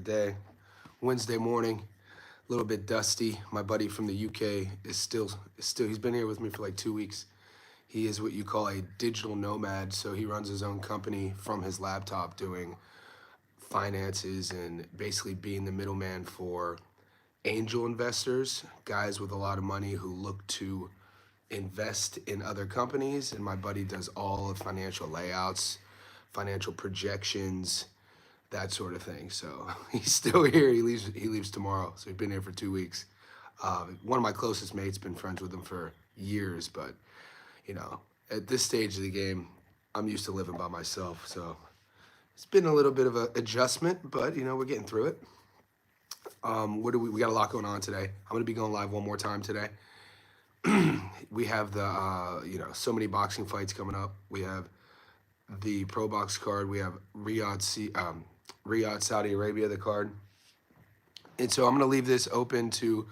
day. Wednesday morning, a little bit dusty. My buddy from the UK is still he's been here with me for like 2 weeks. He is what you call a digital nomad, so he runs his own company from his laptop doing finances and basically being the middleman for angel investors, guys with a lot of money who look to invest in other companies. And my buddy does all of financial layouts, financial projections, that sort of thing. So he's still here. He leaves tomorrow. So he's been here for 2 weeks. One of my closest mates, been friends with him for years, but at this stage of the game, I'm used to living by myself. So it's been a little bit of an adjustment, but we're getting through it. What do we got a lot going on today. I'm going to be going live one more time today. We have the so many boxing fights coming up. We have the Pro Box card. We have Riyadh, Saudi Arabia, the card. And so I'm going to leave this open to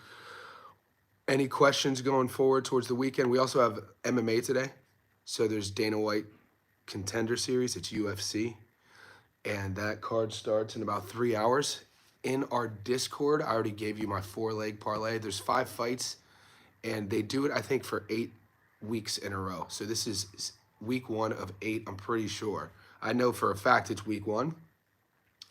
any questions going forward towards the weekend. We also have MMA today. So there's Dana White Contender Series. It's UFC. And that card starts in about 3 hours. In our Discord, I already gave you my 4-leg parlay. There's 5 fights, and they do it, I think, for 8 weeks in a row. So this is week 1 of 8, I'm pretty sure. I know for a fact it's week 1.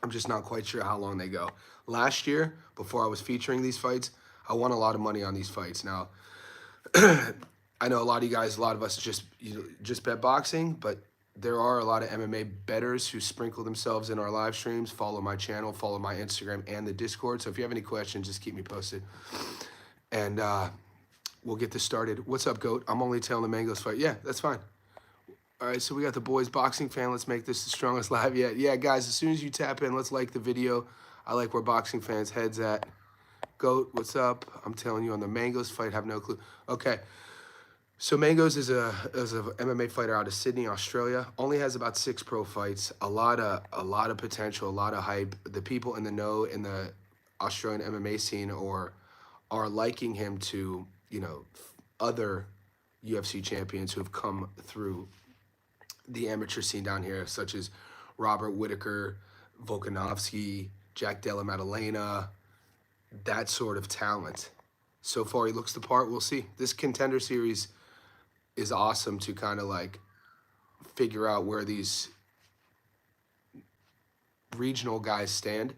I'm just not quite sure how long they go. Last year, before I was featuring these fights, I won a lot of money on these fights. Now, I know a lot of you guys, a lot of us just bet boxing, but there are a lot of MMA bettors who sprinkle themselves in our live streams. Follow my channel, follow my Instagram and the Discord. So if you have any questions, just keep me posted. And we'll get this started. What's up, GOAT? I'm only telling the Mangoes fight. Yeah, that's fine. All right, so we got the boys boxing fan. Let's make this the strongest live yet. Yeah, guys, as soon as you tap in, let's like the video. I like where boxing fans' heads at. GOAT, what's up? I'm telling you on the Mangoes fight, have no clue. Okay. So Mangoes is a MMA fighter out of Sydney, Australia. Only has about 6 pro fights. A lot of potential, a lot of hype. The people in the know in the Australian MMA scene are liking him to other UFC champions who have come through the amateur scene down here, such as Robert Whitaker, Volkanovski, Jack Della Maddalena, that sort of talent. So far, he looks the part. We'll see. This Contender Series is awesome to kind of like figure out where these regional guys stand.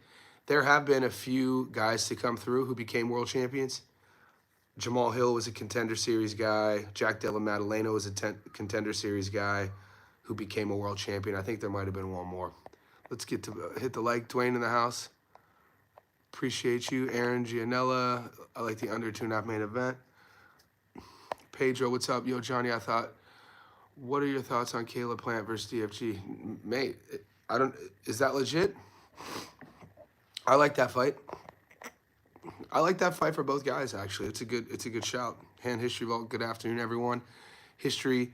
There have been a few guys to come through who became world champions. Jamal Hill was a Contender Series guy. Jack Della Maddalena was a Contender Series guy who became a world champion. I think there might have been one more. Let's get to hit the like. Dwayne in the house. Appreciate you. Aaron Gianella. I like the under 2.5 main event. Pedro, what's up? Yo, Johnny, what are your thoughts on Caleb Plant versus DFG? Mate, is that legit? I like that fight. I like that fight for both guys, actually. It's a good shout. Hand History Vault, good afternoon, everyone. History,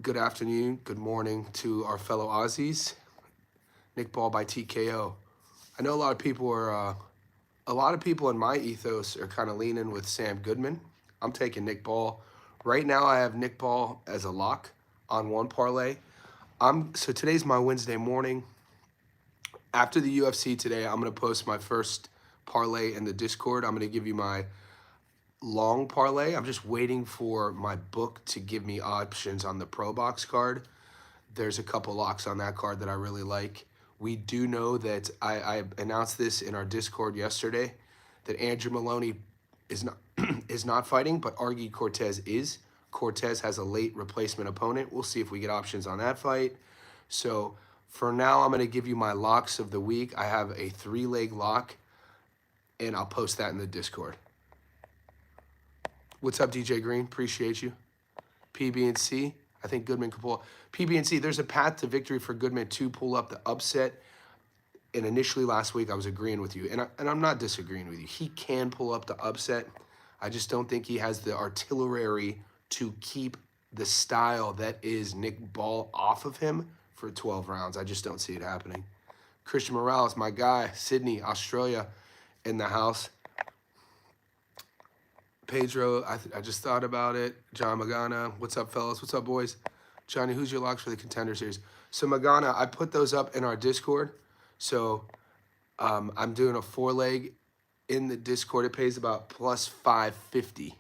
good afternoon, good morning to our fellow Aussies. Nick Ball by TKO. I know a lot of people in my ethos are kind of leaning with Sam Goodman. I'm taking Nick Ball. Right now, I have Nick Ball as a lock on one parlay. So today's my Wednesday morning. After the UFC today, I'm going to post my first parlay in the Discord. I'm going to give you my long parlay. I'm just waiting for my book to give me options on the Pro Box card. There's a couple locks on that card that I really like. We do know that I announced this in our Discord yesterday, that Andrew Maloney is not fighting, but Argy Cortez is. Cortez has a late replacement opponent. We'll see if we get options on that fight. So for now, I'm going to give you my locks of the week. I have a 3-leg lock, and I'll post that in the Discord. What's up, DJ Green? Appreciate you. PB&C. I think Goodman can pull up. PB&C, there's a path to victory for Goodman to pull up the upset. And initially last week, I was agreeing with you. And I'm not disagreeing with you. He can pull up the upset. I just don't think he has the artillery to keep the style that is Nick Ball off of him for 12 rounds. I just don't see it happening. Christian Morales, my guy, Sydney, Australia, in the house. Pedro, I just thought about it. John Magana, what's up, fellas? What's up, boys? Johnny, who's your locks for the Contender Series? So Magana, I put those up in our Discord. So I'm doing a 4-leg in the Discord. It pays about plus 550.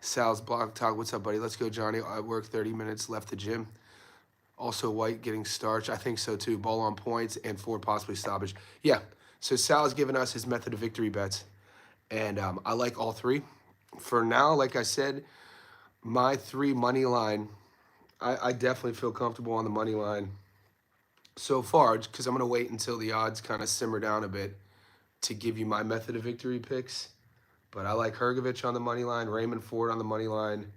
Sal's Block Talk. What's up, buddy? Let's go, Johnny. I work 30 minutes, left the gym. Also, White getting starch. I think so too. Ball on points and Ford possibly stoppage. Yeah. So Sal's giving us his method of victory bets. And I like all three. For now, like I said, my 3 money line, I definitely feel comfortable on the money line so far because I'm going to wait until the odds kind of simmer down a bit to give you my method of victory picks. But I like Hrgovic on the money line, Raymond Ford on the money line,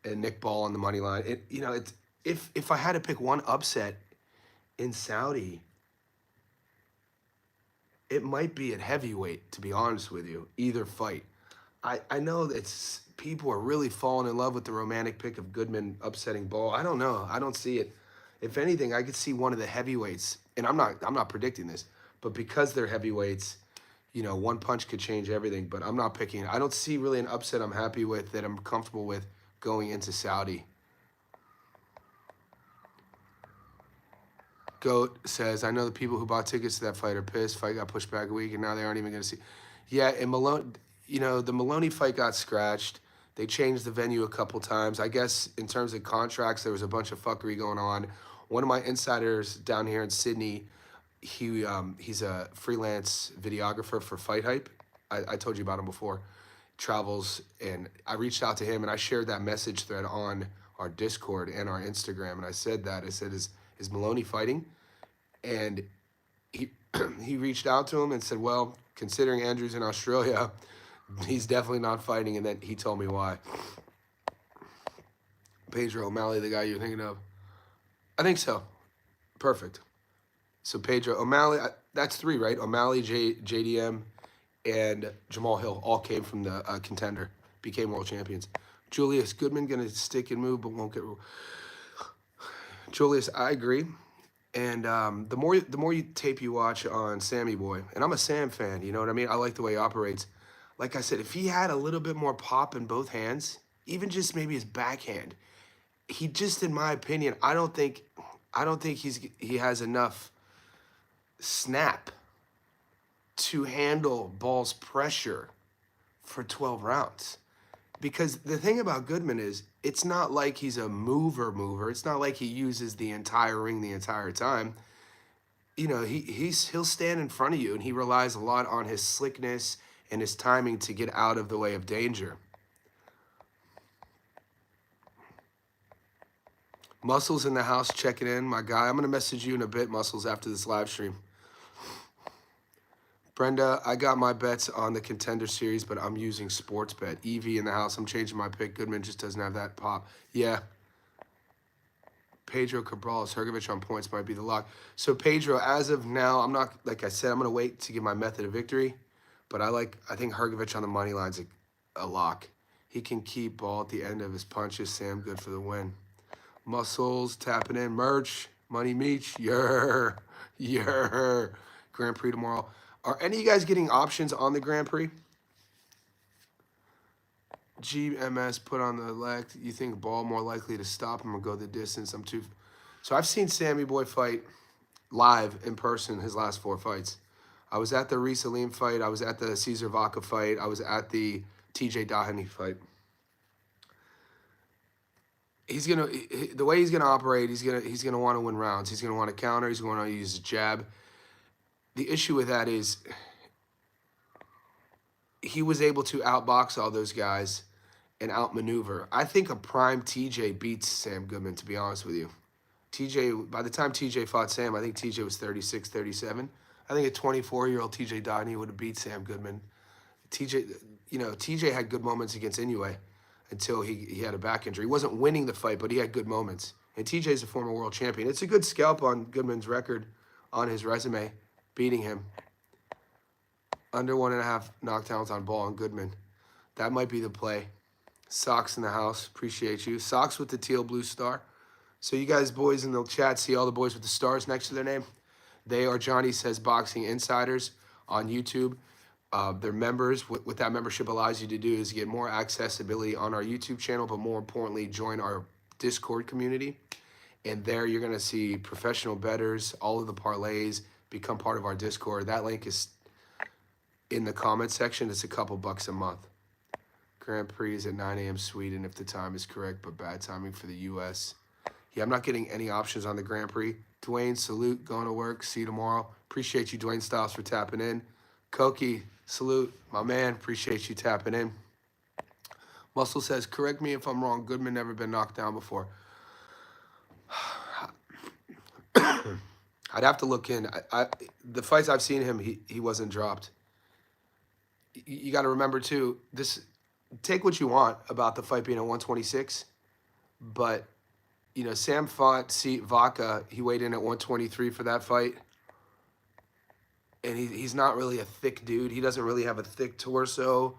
and Nick Ball on the money line. It's if I had to pick one upset in Saudi, it might be at heavyweight, to be honest with you, either fight. I know that people are really falling in love with the romantic pick of Goodman upsetting Ball. I don't know. I don't see it. If anything, I could see one of the heavyweights, and I'm not predicting this, but because they're heavyweights, one punch could change everything. But I'm not picking. I don't see really an upset I'm happy with that I'm comfortable with going into Saudi. Goat says, I know the people who bought tickets to that fight are pissed. Fight got pushed back a week, and now they aren't even going to see. Yeah, and Malone, the Maloney fight got scratched. They changed the venue a couple times. I guess in terms of contracts, there was a bunch of fuckery going on. One of my insiders down here in Sydney, he's a freelance videographer for Fight Hype. I told you about him before. Travels, and I reached out to him, and I shared that message thread on our Discord and our Instagram, and I said, is Maloney fighting? And he he reached out to him and said, well, considering Andrew's in Australia, he's definitely not fighting. And then he told me why. Pedro O'Malley, the guy you're thinking of. I think so. Perfect. So Pedro O'Malley, that's 3, right? O'Malley, JDM, and Jamal Hill all came from the contender, became world champions. Julius Goodman going to stick and move, but won't get. Julius, I agree. And the more tape you watch on Sammy Boy, and I'm a Sam fan, you know what I mean? I like the way he operates. Like I said, if he had a little bit more pop in both hands, even just maybe his backhand, he just, in my opinion, I don't think he has enough snap to handle Ball's pressure for 12 rounds. Because the thing about Goodman is, it's not like he's a mover. It's not like he uses the entire ring the entire time. He'll stand in front of you, and he relies a lot on his slickness and his timing to get out of the way of danger. Muscles in the house checking in, my guy. I'm going to message you in a bit, Muscles, after this live stream. Brenda, I got my bets on the Contender Series, but I'm using Sportsbet. Evie in the house. I'm changing my pick. Goodman just doesn't have that pop. Yeah. Pedro Cabrales, Hrgovic on points might be the lock. So Pedro, as of now, I'm not, like I said, I'm going to wait to give my method of victory. But I think Hrgovic on the money line's a lock. He can keep Ball at the end of his punches. Sam, good for the win. Muscles, tapping in. Merch, Money Meech. Yer. Grand Prix tomorrow. Are any of you guys getting options on the Grand Prix? GMS put on the elect. You think Ball more likely to stop him or go the distance? So I've seen Sammy Boy fight live in person his last 4 fights. I was at the Reese Aleem fight. I was at the Cesar Vaca fight. I was at the TJ Dahani fight. The way he's gonna operate, he's gonna want to win rounds. He's gonna want to counter. He's gonna want to use his jab. The issue with that is he was able to outbox all those guys and outmaneuver. I think a prime TJ beats Sam Goodman, to be honest with you. By the time TJ fought Sam, I think TJ was 36, 37. I think a 24-year-old TJ Dahani would have beat Sam Goodman. TJ had good moments against Inoue until he had a back injury. He wasn't winning the fight, but he had good moments. And TJ's a former world champion. It's a good scalp on Goodman's record on his resume, beating him. Under 1.5 knockdowns on Ball on Goodman. That might be the play. Socks in the house. Appreciate you. Socks with the teal blue star. So you guys, boys in the chat, see all the boys with the stars next to their name? They are Johnny Says Boxing Insiders on YouTube. They're members. What that membership allows you to do is get more accessibility on our YouTube channel, but more importantly, join our Discord community. And there you're going to see professional bettors, all of the parlays, become part of our Discord. That link is in the comment section. It's a couple bucks a month. Grand Prix is at 9 a.m. Sweden if the time is correct, but bad timing for the U.S. Yeah, I'm not getting any options on the Grand Prix. Dwayne, salute, going to work. See you tomorrow. Appreciate you, Dwayne Styles, for tapping in. Koki, salute, my man. Appreciate you tapping in. Muscle says, correct me if I'm wrong. Goodman never been knocked down before. I'd have to look in. The fights I've seen him, he wasn't dropped. You got to remember, too, this. Take what you want about the fight being at 126, but, you know, Sam fought Vaca. He weighed in at 123 for that fight, and he's not really a thick dude. He doesn't really have a thick torso.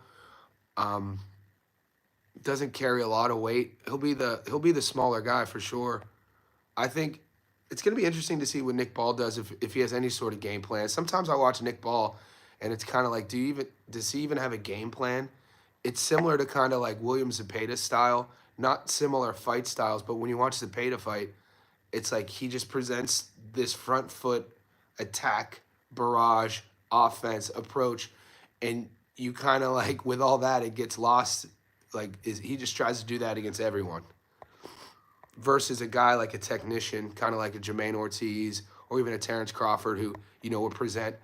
Doesn't carry a lot of weight. He'll be the smaller guy for sure. I think it's going to be interesting to see what Nick Ball does if he has any sort of game plan. Sometimes I watch Nick Ball, and it's kind of like, does he even have a game plan? It's similar to kind of like William Zepeda's style. Not similar fight styles, but when you watch Zepeda fight, it's like he just presents this front foot attack, barrage, offense, approach, and you kind of like, with all that, it gets lost. Like, he just tries to do that against everyone. Versus a guy like a technician, kind of like a Jermaine Ortiz or even a Terrence Crawford who, you know, will present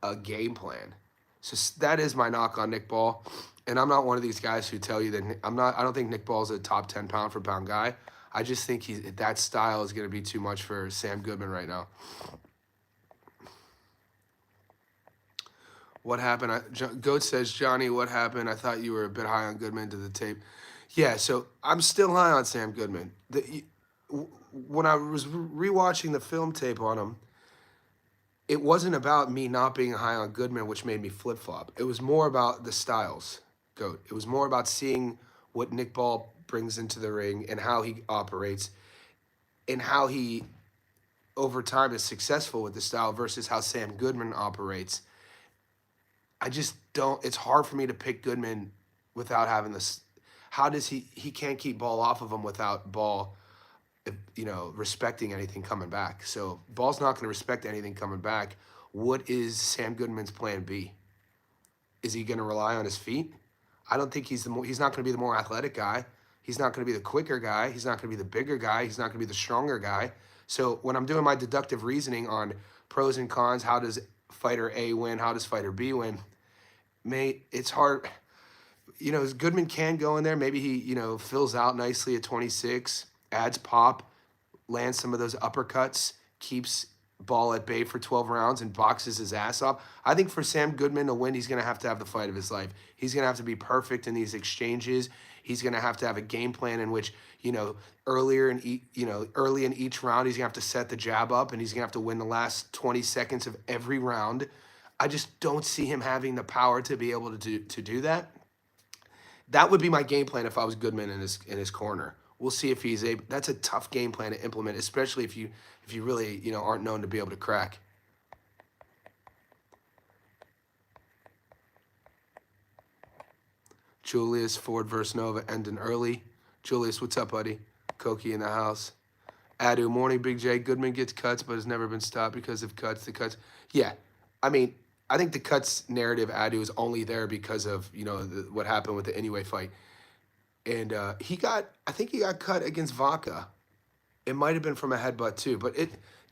a game plan. So that is my knock on Nick Ball. And I'm not one of these guys who tell you that I don't think Nick Ball's a top 10 pound for pound guy. I just think that style is going to be too much for Sam Goodman right now. What happened? Goat says, Johnny, what happened? I thought you were a bit high on Goodman to the tape. Yeah, so I'm still high on Sam Goodman. When I was rewatching the film tape on him, it wasn't about me not being high on Goodman, which made me flip-flop. It was more about the styles, Goat. It was more about seeing what Nick Ball brings into the ring and how he operates and how he, over time, is successful with the style versus how Sam Goodman operates. I just don't – it's hard for me to pick Goodman without having this – how does he can't keep Ball off of him without Ball – you know, respecting anything coming back. So Ball's not going to respect anything coming back. What is Sam Goodman's plan B? Is he going to rely on his feet? I don't think he's not going to be the more athletic guy. He's not going to be the quicker guy. He's not going to be the bigger guy. He's not going to be the stronger guy. So when I'm doing my deductive reasoning on pros and cons, how does fighter A win? How does fighter B win? Mate, it's hard. You know, Goodman can go in there. Maybe he, you know, fills out nicely at 26. Adds pop, lands some of those uppercuts, keeps Ball at bay for 12 rounds and boxes his ass off. I think for Sam Goodman to win, he's going to have the fight of his life. He's going to have to be perfect in these exchanges. He's going to have a game plan in which, you know, early in each round, he's going to have to set the jab up and he's going to have to win the last 20 seconds of every round. I just don't see him having the power to be able to do that. That would be my game plan if I was Goodman in his corner. We'll see if he's able. That's a tough game plan to implement, especially if you really, you know, aren't known to be able to crack. Julius, Ford versus Nova ending early. Julius, what's up, buddy? Koki in the house. Adu, morning, Big J. Goodman gets cuts, but has never been stopped because of cuts. The cuts. Yeah, I mean, I think the cuts narrative, Adu, is only there because of, you know, what happened with the Anyway fight. And I think he got cut against Vaca. It might have been from a headbutt too, but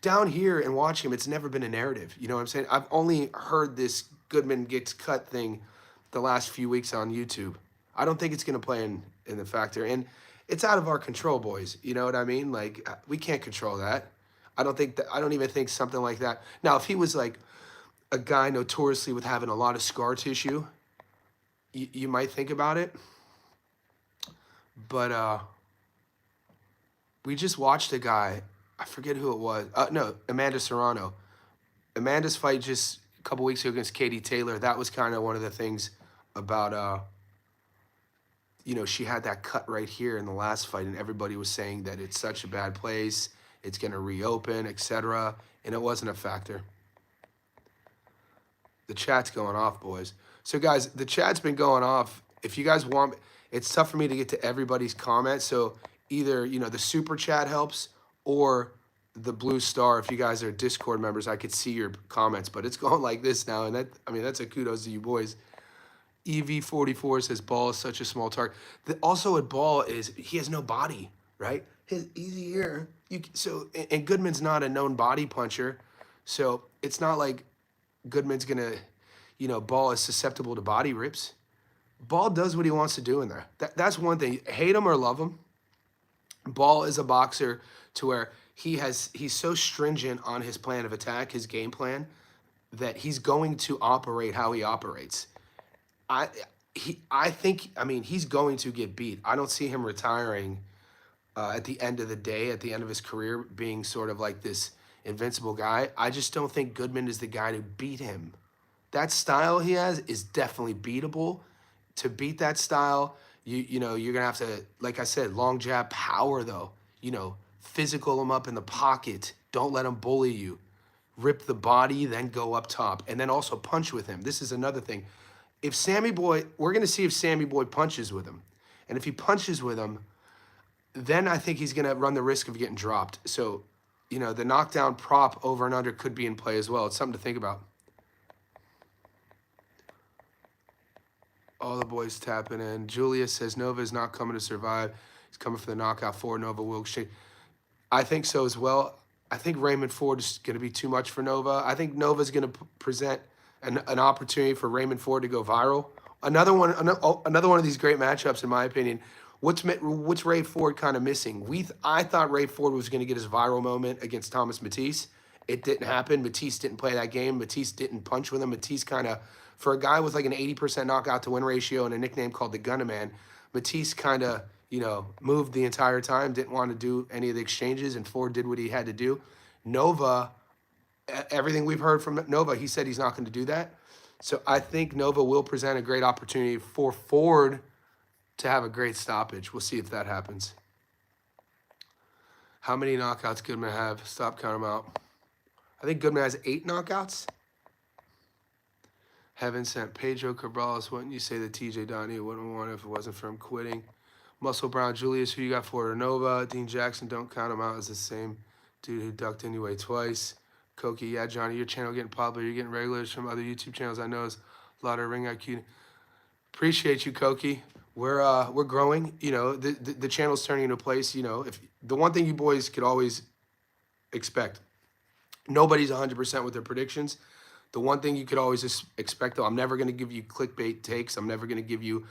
down here and watching him, it's never been a narrative. You know what I'm saying? I've only heard this Goodman gets cut thing the last few weeks on YouTube. I don't think it's going to play in the factor. And it's out of our control, boys. You know what I mean? Like, we can't control that. I don't even think something like that. Now, if he was like a guy notoriously with having a lot of scar tissue, you might think about it. But we just watched a guy, I forget who it was. No, Amanda Serrano. Amanda's fight just a couple weeks ago against Katie Taylor, that was kind of one of the things about, you know, she had that cut right here in the last fight, and everybody was saying that it's such a bad place, it's going to reopen, etc., and it wasn't a factor. The chat's going off, boys. So, guys, the chat's been going off. If you guys want, it's tough for me to get to everybody's comments, so either, you know, the super chat helps or the blue star. If you guys are Discord members, I could see your comments, but it's going like this now. And that's a kudos to you boys. EV44 says Ball is such a small target. Also at Ball is he has no body, right? His easy here. And Goodman's not a known body puncher, so it's not like Goodman's gonna, Ball is susceptible to body rips. Ball does what he wants to do in there. That's one thing. Hate him or love him, Ball is a boxer to where he's so stringent on his plan of attack, his game plan, that he's going to operate how he operates. I think he's going to get beat. I don't see him retiring at the end of the day, at the end of his career, being sort of like this invincible guy. I just don't think Goodman is the guy to beat him. That style he has is definitely beatable. To beat that style, you're gonna have to, like I said, long jab, power though. Physical him up in the pocket. Don't let him bully you. Rip the body, then go up top, and then also punch with him. This is another thing. If Sammy Boy, we're gonna see if Sammy Boy punches with him, and if he punches with him, then I think he's gonna run the risk of getting dropped. So, the knockdown prop over and under could be in play as well. It's something to think about. All the boys tapping in. Julius says Nova is not coming to survive. He's coming for the knockout 4. Nova will exchange. I think so as well. I think Raymond Ford is going to be too much for Nova. I think Nova's going to present an opportunity for Raymond Ford to go viral. Another one of these great matchups, in my opinion. What's Ray Ford kind of missing? I thought Ray Ford was going to get his viral moment against Thomas Matisse. It didn't happen. Matisse didn't play that game. Matisse didn't punch with him. Matisse kind of, for a guy with like an 80% knockout to win ratio and a nickname called the Gunman, Matisse kind of, moved the entire time, didn't want to do any of the exchanges, and Ford did what he had to do. Nova, everything we've heard from Nova, he said he's not going to do that. So I think Nova will present a great opportunity for Ford to have a great stoppage. We'll see if that happens. How many knockouts Goodman have? Stop counting them out. I think Goodman has 8 knockouts. Heaven sent Pedro Cabrales. Wouldn't you say that TJ Donnie wouldn't want it if it wasn't for him quitting? Muscle Brown Julius, who you got for Nova? Dean Jackson, don't count him out as the same dude who ducked anyway twice. Koki, yeah, Johnny, your channel getting popular. You're getting regulars from other YouTube channels. I know it's a lot of ring IQ. Appreciate you, Koki. We're growing. The channel's turning into a place. If the one thing you boys could always expect, nobody's 100% with their predictions. The one thing you could always expect, though, I'm never going to give you clickbait takes. I'm never going to give you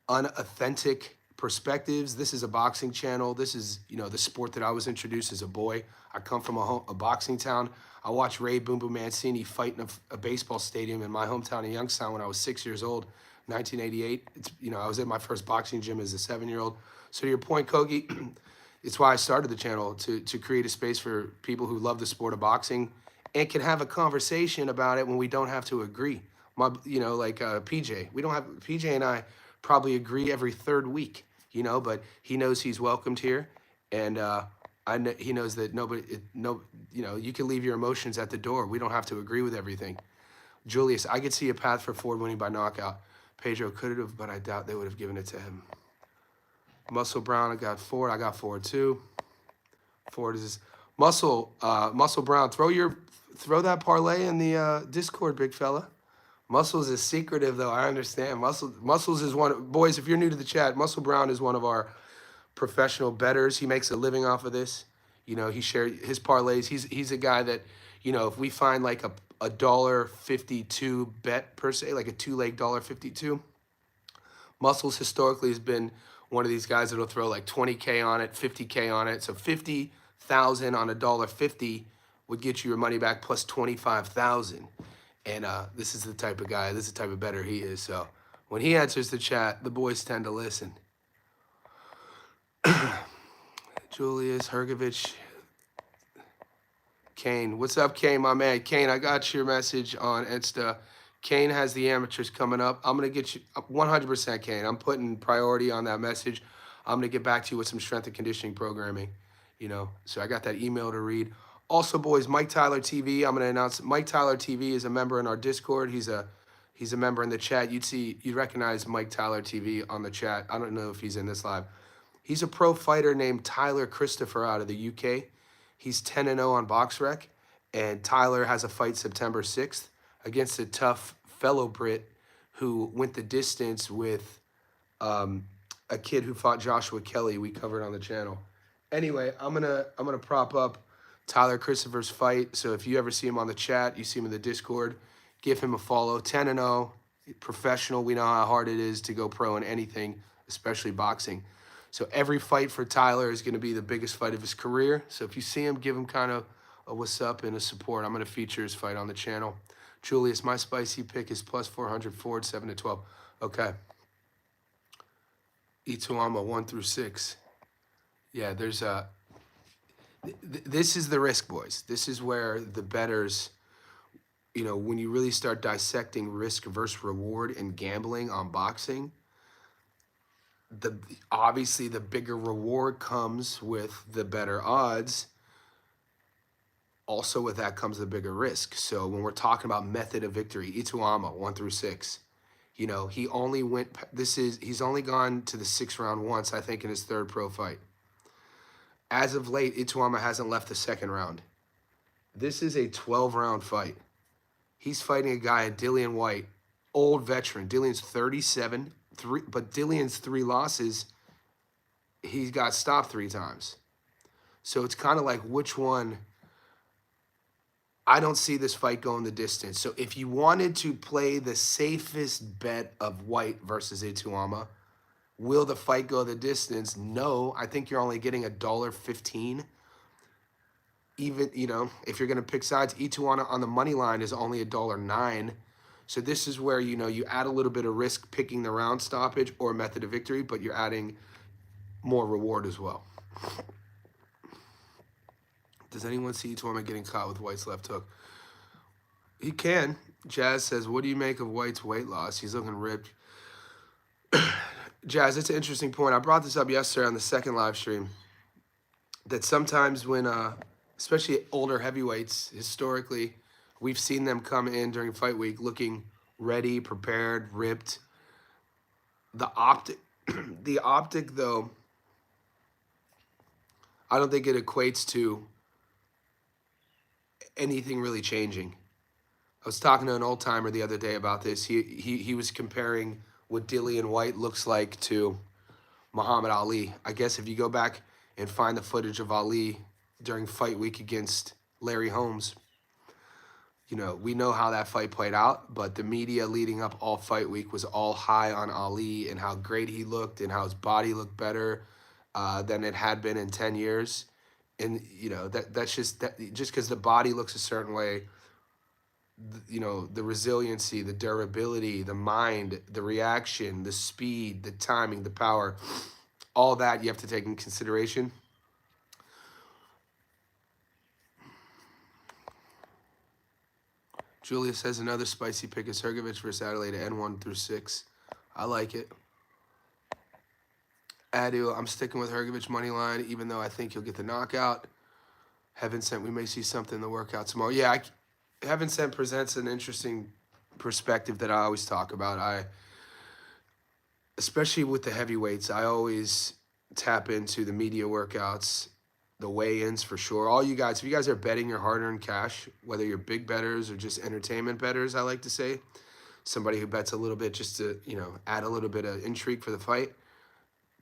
unauthentic perspectives. This is a boxing channel. This is, the sport that I was introduced as a boy. I come from a boxing town. I watched Ray Boom Boom Mancini fight in a baseball stadium in my hometown of Youngstown when I was 6 years old, 1988. I was at my first boxing gym as a 7-year-old. So to your point, Kogi, it's why I started the channel, to create a space for people who love the sport of boxing and can have a conversation about it when we don't have to agree. PJ, PJ and I probably agree every third week, but he knows he's welcomed here, and he knows that you can leave your emotions at the door. We don't have to agree with everything. Julius, I could see a path for Ford winning by knockout. Pedro could have, but I doubt they would have given it to him. Muscle Brown, I got Ford. I got Ford too. Ford is Muscle Brown. Throw that parlay in the Discord, big fella. Muscles is secretive, though. I understand. Muscles is boys. If you're new to the chat, Muscle Brown is one of our professional bettors. He makes a living off of this. He shares his parlays. He's a guy that, if we find like a $1.52 bet per se, like a 2-leg $1.52, Muscles historically has been one of these guys that'll throw like 20K on it, 50K on it. So 50,000 on $1.50 would get you your money back plus 25,000. And this is the type of guy, this is the type of bettor he is. So when he answers the chat, the boys tend to listen. Julius Hergovich. Kane. What's up, Kane, my man? Kane, I got your message on Insta. Kane has the amateurs coming up. I'm going to get you 100%, Kane. I'm putting priority on that message. I'm going to get back to you with some strength and conditioning programming, So I got that email to read. Also, boys, Mike Tyler TV. I'm going to announce Mike Tyler TV is a member in our Discord. He's a member in the chat. You'd recognize Mike Tyler TV on the chat. I don't know if he's in this live. He's a pro fighter named Tyler Christopher out of the UK. He's 10-0 on BoxRec, and Tyler has a fight September 6th against a tough fellow Brit who went the distance with a kid who fought Joshua Kelly. We covered on the channel. Anyway, I'm gonna prop up Tyler Christopher's fight. So if you ever see him on the chat, you see him in the Discord, give him a follow. 10-0, professional. We know how hard it is to go pro in anything, especially boxing. So every fight for Tyler is going to be the biggest fight of his career. So if you see him, give him kind of a what's up and a support. I'm going to feature his fight on the channel. Julius, my spicy pick is plus 400 forward, 7-12. Okay. Ituama 1 through 6. Yeah, there's a. This is the risk, boys. This is where the bettors, when you really start dissecting risk versus reward in gambling on boxing, obviously the bigger reward comes with the better odds. Also with that comes the bigger risk. So when we're talking about method of victory, Ituama 1 through 6, he only went. He's only gone to the 6th round once, I think, in his 3rd pro fight. As of late, Ituama hasn't left the 2nd round. This is a 12-round fight. He's fighting a guy, Dillian White, old veteran. Dillian's 37, but Dillian's 3 losses, he got stopped 3 times. So it's kind of like which one. I don't see this fight going the distance. So if you wanted to play the safest bet of White versus Ituama, will the fight go the distance? No, I think you're only getting $1.15. Even, if you're going to pick sides, Ituama on the money line is only $1.09. So this is where, you add a little bit of risk picking the round stoppage or method of victory, but you're adding more reward as well. Does anyone see Ituama getting caught with White's left hook? He can. Jazz says, what do you make of White's weight loss? He's looking ripped. Jazz, it's an interesting point. I brought this up yesterday on the 2nd live stream, that sometimes when, especially older heavyweights, historically, we've seen them come in during fight week looking ready, prepared, ripped. The optic, though, I don't think it equates to anything really changing. I was talking to an old timer the other day about this. He was comparing what Dillian White looks like to Muhammad Ali. I guess if you go back and find the footage of Ali during fight week against Larry Holmes, we know how that fight played out, but the media leading up all fight week was all high on Ali and how great he looked and how his body looked better than it had been in 10 years. And, that's just because the body looks a certain way, the resiliency, the durability, the mind, the reaction, the speed, the timing, the power, all that you have to take in consideration. Julia says another spicy pick is Hrgovic versus Adelaide at N1 through 6. I like it. Adu, I'm sticking with Hrgovic money line, even though I think he'll get the knockout. Heaven sent, we may see something in the workout tomorrow. Yeah, Heaven sent presents an interesting perspective that I always talk about. Especially with the heavyweights, I always tap into the media workouts, the weigh-ins for sure. All you guys, if you guys are betting your hard-earned cash, whether you're big bettors or just entertainment bettors, I like to say, somebody who bets a little bit just to, add a little bit of intrigue for the fight,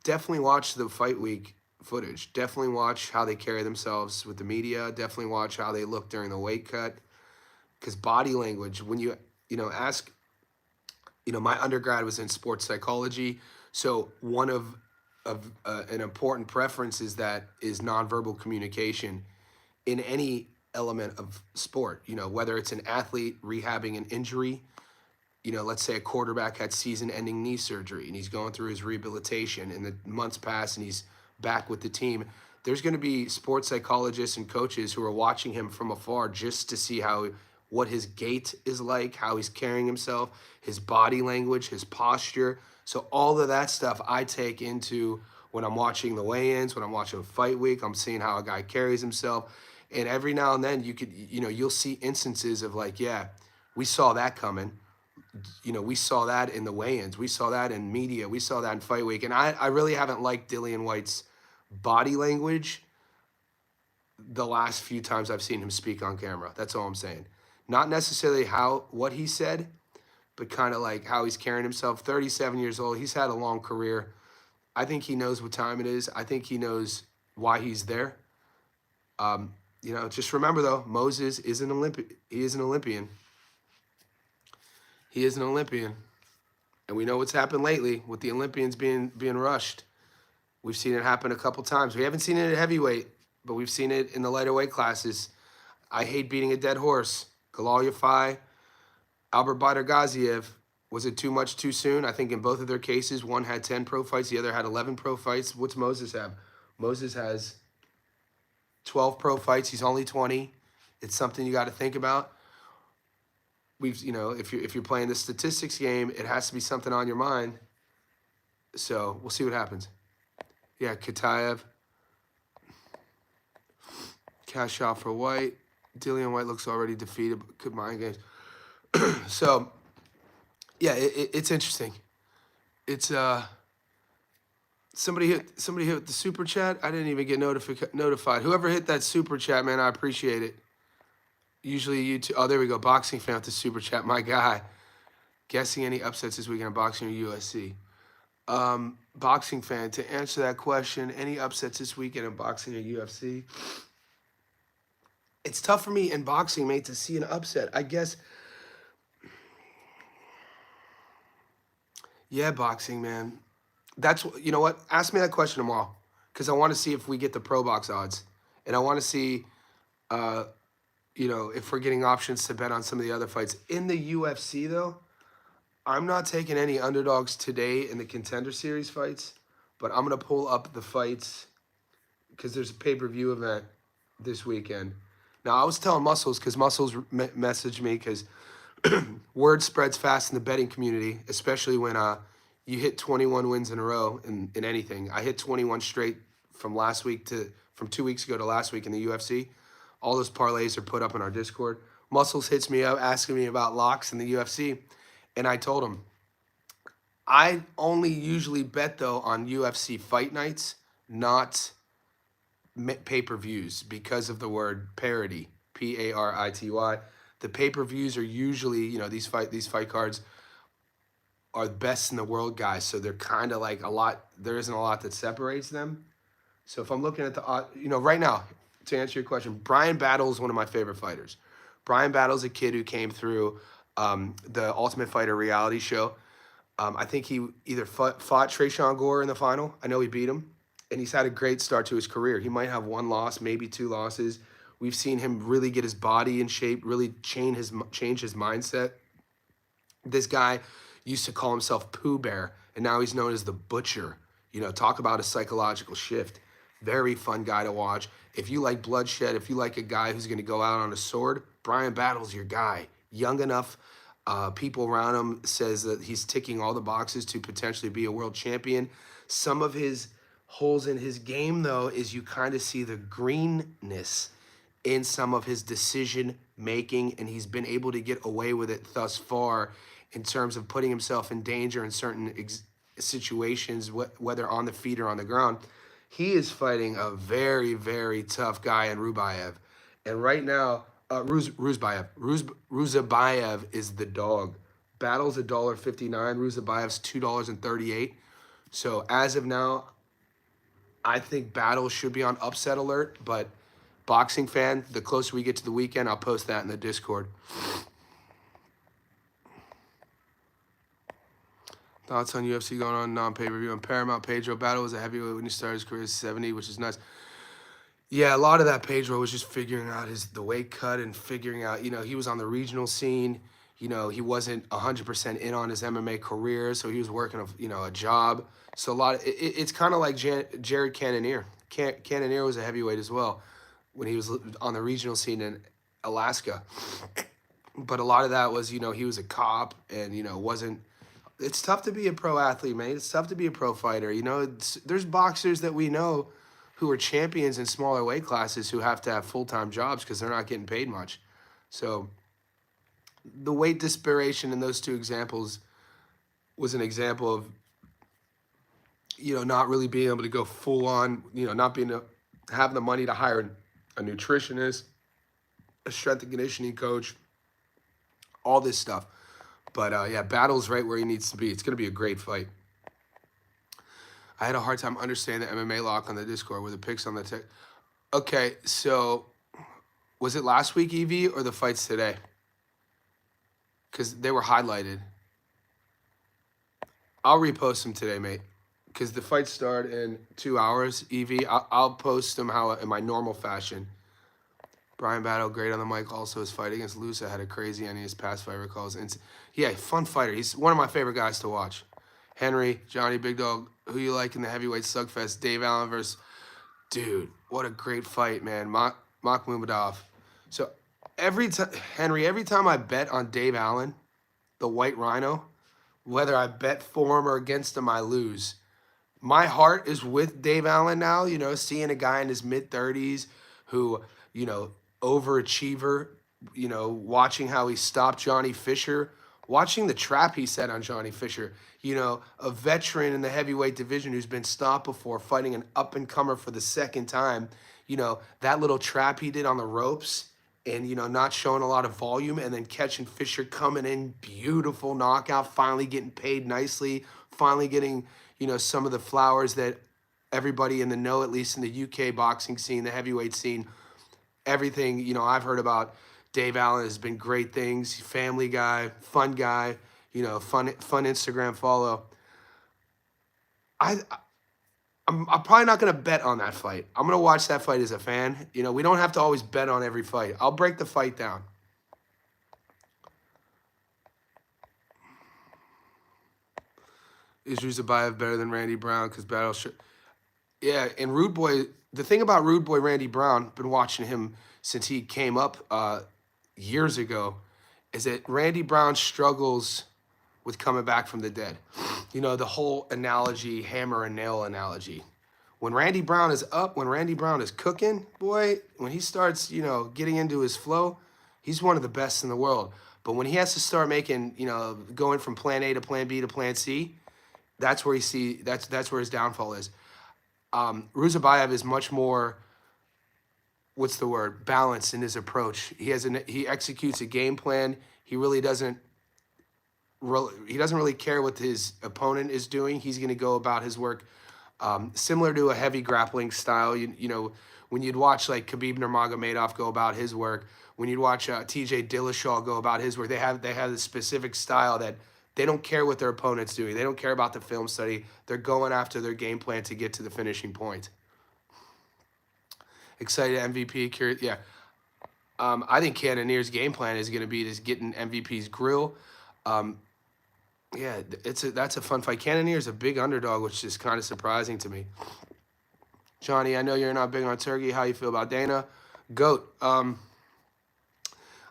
definitely watch the fight week footage. Definitely watch how they carry themselves with the media. Definitely watch how they look during the weight cut. Because body language, when you ask, my undergrad was in sports psychology. So one of an important preference is nonverbal communication in any element of sport, whether it's an athlete rehabbing an injury, let's say a quarterback had season-ending knee surgery and he's going through his rehabilitation and the months pass and he's back with the team. There's going to be sports psychologists and coaches who are watching him from afar just to see what his gait is like, how he's carrying himself, his body language, his posture. So all of that stuff I take into when I'm watching the weigh-ins, when I'm watching fight week, I'm seeing how a guy carries himself. And every now and then you'll see instances of like, yeah, we saw that coming. We saw that in the weigh-ins. We saw that in media. We saw that in fight week. And I really haven't liked Dillian White's body language the last few times I've seen him speak on camera. That's all I'm saying. Not necessarily what he said, but kind of like how he's carrying himself. 37 years old. He's had a long career. I think he knows what time it is. I think he knows why he's there. Just remember though, Moses is an Olympian. He is an Olympian. He is an Olympian. And we know what's happened lately with the Olympians being rushed. We've seen it happen a couple times. We haven't seen it at heavyweight, but we've seen it in the lighter weight classes. I hate beating a dead horse. Galal Yafai, Albert Badargaziev. Was it too much too soon? I think in both of their cases, one had 10 pro fights, the other had 11 pro fights. What's Moses have? Moses has 12 pro fights. He's only 20. It's something you got to think about. If you're playing the statistics game, it has to be something on your mind. So we'll see what happens. Yeah, Kataev. Cash out for White. Dillian White looks already defeated. Good mind games. So, yeah, it's interesting. It's somebody hit the super chat. I didn't even get notified. Whoever hit that super chat, man, I appreciate it. Usually you two. Oh, there we go. Boxing fan with the super chat. My guy. Guessing any upsets this weekend in boxing or USC. Boxing fan, to answer that question, any upsets this weekend in boxing or UFC? It's tough for me in boxing, mate, to see an upset. I guess. Yeah, boxing, man. You know what? Ask me that question tomorrow, because I want to see if we get the pro box odds, and I want to see, if we're getting options to bet on some of the other fights in the UFC. Though, I'm not taking any underdogs today in the Contender Series fights, but I'm gonna pull up the fights because there's a pay-per-view event this weekend. Now, I was telling Muscles, because Muscles messaged me, because word spreads fast in the betting community, especially when you hit 21 wins in a row in anything. I hit 21 straight from 2 weeks ago to last week in the UFC. All those parlays are put up in our Discord. Muscles hits me up asking me about locks in the UFC, and I told him, I only usually bet, though, on UFC fight nights, not pay-per-views, because of the word parity, Parity. The pay-per-views are usually, these fight cards are the best in the world, guys. So they're kind of like there isn't a lot that separates them. So if I'm looking at right now, to answer your question, Brian Battle is one of my favorite fighters. Brian Battle's a kid who came through the Ultimate Fighter reality show. I think he either fought Tresean Gore in the final. I know he beat him. And he's had a great start to his career. He might have one loss, maybe two losses. We've seen him really get his body in shape, really change his mindset. This guy used to call himself Pooh Bear, and now he's known as the Butcher. Talk about a psychological shift. Very fun guy to watch. If you like bloodshed, if you like a guy who's going to go out on a sword, Brian Battle's your guy. Young enough. People around him says that he's ticking all the boxes to potentially be a world champion. Some of his holes in his game, though, is you kind of see the greenness in some of his decision making, and he's been able to get away with it thus far in terms of putting himself in danger in certain situations, whether on the feet or on the ground. He is fighting a very, very tough guy in Rubayev. And right now, Ruzabayev is the dog. Battle's $1.59. Ruzabayev's $2.38. So as of now, I think Battle should be on upset alert, but boxing fan, the closer we get to the weekend, I'll post that in the Discord. Thoughts on UFC going on non-pay-per-view on Paramount? Pedro Battle was a heavyweight when he started his career at 70, which is nuts. Yeah, a lot of that Pedro was just figuring out the weight cut and figuring out, he was on the regional scene. He wasn't 100% in on his MMA career, so he was working a job. So it's kind of like Jared Cannonier. Cannonier was a heavyweight as well when he was on the regional scene in Alaska. But a lot of that was, he was a cop and, wasn't. It's tough to be a pro athlete, man. It's tough to be a pro fighter. There's boxers that we know who are champions in smaller weight classes who have to have full-time jobs because they're not getting paid much. So the weight disparation in those two examples was an example of, not really being able to go full on, not being having the money to hire a nutritionist, a strength and conditioning coach, all this stuff. But yeah, Battle's right where he needs to be. It's going to be a great fight. I had a hard time understanding the MMA lock on the Discord with the picks on the tech. Okay, so was it last week, EV, or the fights today? Because they were highlighted. I'll repost them today, mate. Because the fights start in 2 hours, EV. I'll post them in my normal fashion. Brian Battle, great on the mic. Also, his fight against Lusa had a crazy ending. His past fight recalls. Yeah, fun fighter. He's one of my favorite guys to watch. Henry, Johnny, Big Dog. Who you like in the heavyweight slugfest? Dave Allen versus... Dude, what a great fight, man. Makhmudov. So every time I bet on Dave Allen, the White Rhino, whether I bet for him or against him, I lose. My heart is with Dave Allen now, seeing a guy in his mid-30s who, overachiever, watching how he stopped Johnny Fisher, watching the trap he set on Johnny Fisher, a veteran in the heavyweight division who's been stopped before, fighting an up-and-comer for the second time, that little trap he did on the ropes and, not showing a lot of volume and then catching Fisher coming in, beautiful knockout, finally getting paid nicely, finally getting, some of the flowers that everybody in the know, at least in the UK boxing scene, the heavyweight scene, everything, I've heard about Dave Allen has been great things. Family guy, fun guy, fun Instagram follow. I'm probably not going to bet on that fight. I'm going to watch that fight as a fan. We don't have to always bet on every fight. I'll break the fight down. Is Ruzabayev better than Randy Brown? Because Battle... Yeah, and Rude Boy... The thing about Rude Boy Randy Brown, been watching him since he came up years ago, is that Randy Brown struggles with coming back from the dead. The whole analogy, hammer and nail analogy. When Randy Brown is up, when Randy Brown is cooking, boy, when he starts, getting into his flow, he's one of the best in the world. But when he has to start making, going from plan A to plan B to plan C, that's where that's where his downfall is. Ruzabayev is much more, what's the word, balanced in his approach. He executes a game plan. He doesn't really care what his opponent is doing. He's going to go about his work similar to a heavy grappling style. When you'd watch like Khabib Nurmagomedov go about his work, when you'd watch T.J. Dillashaw go about his work, they have a specific style that they don't care what their opponent's doing. They don't care about the film study. They're going after their game plan to get to the finishing point. Excited MVP, curious, yeah. I think Cannonier's game plan is going to be just getting MVP's grill. Yeah, that's a fun fight. Cannonier's a big underdog, which is kind of surprising to me. Johnny, I know you're not big on turkey. How you feel about Dana? GOAT. I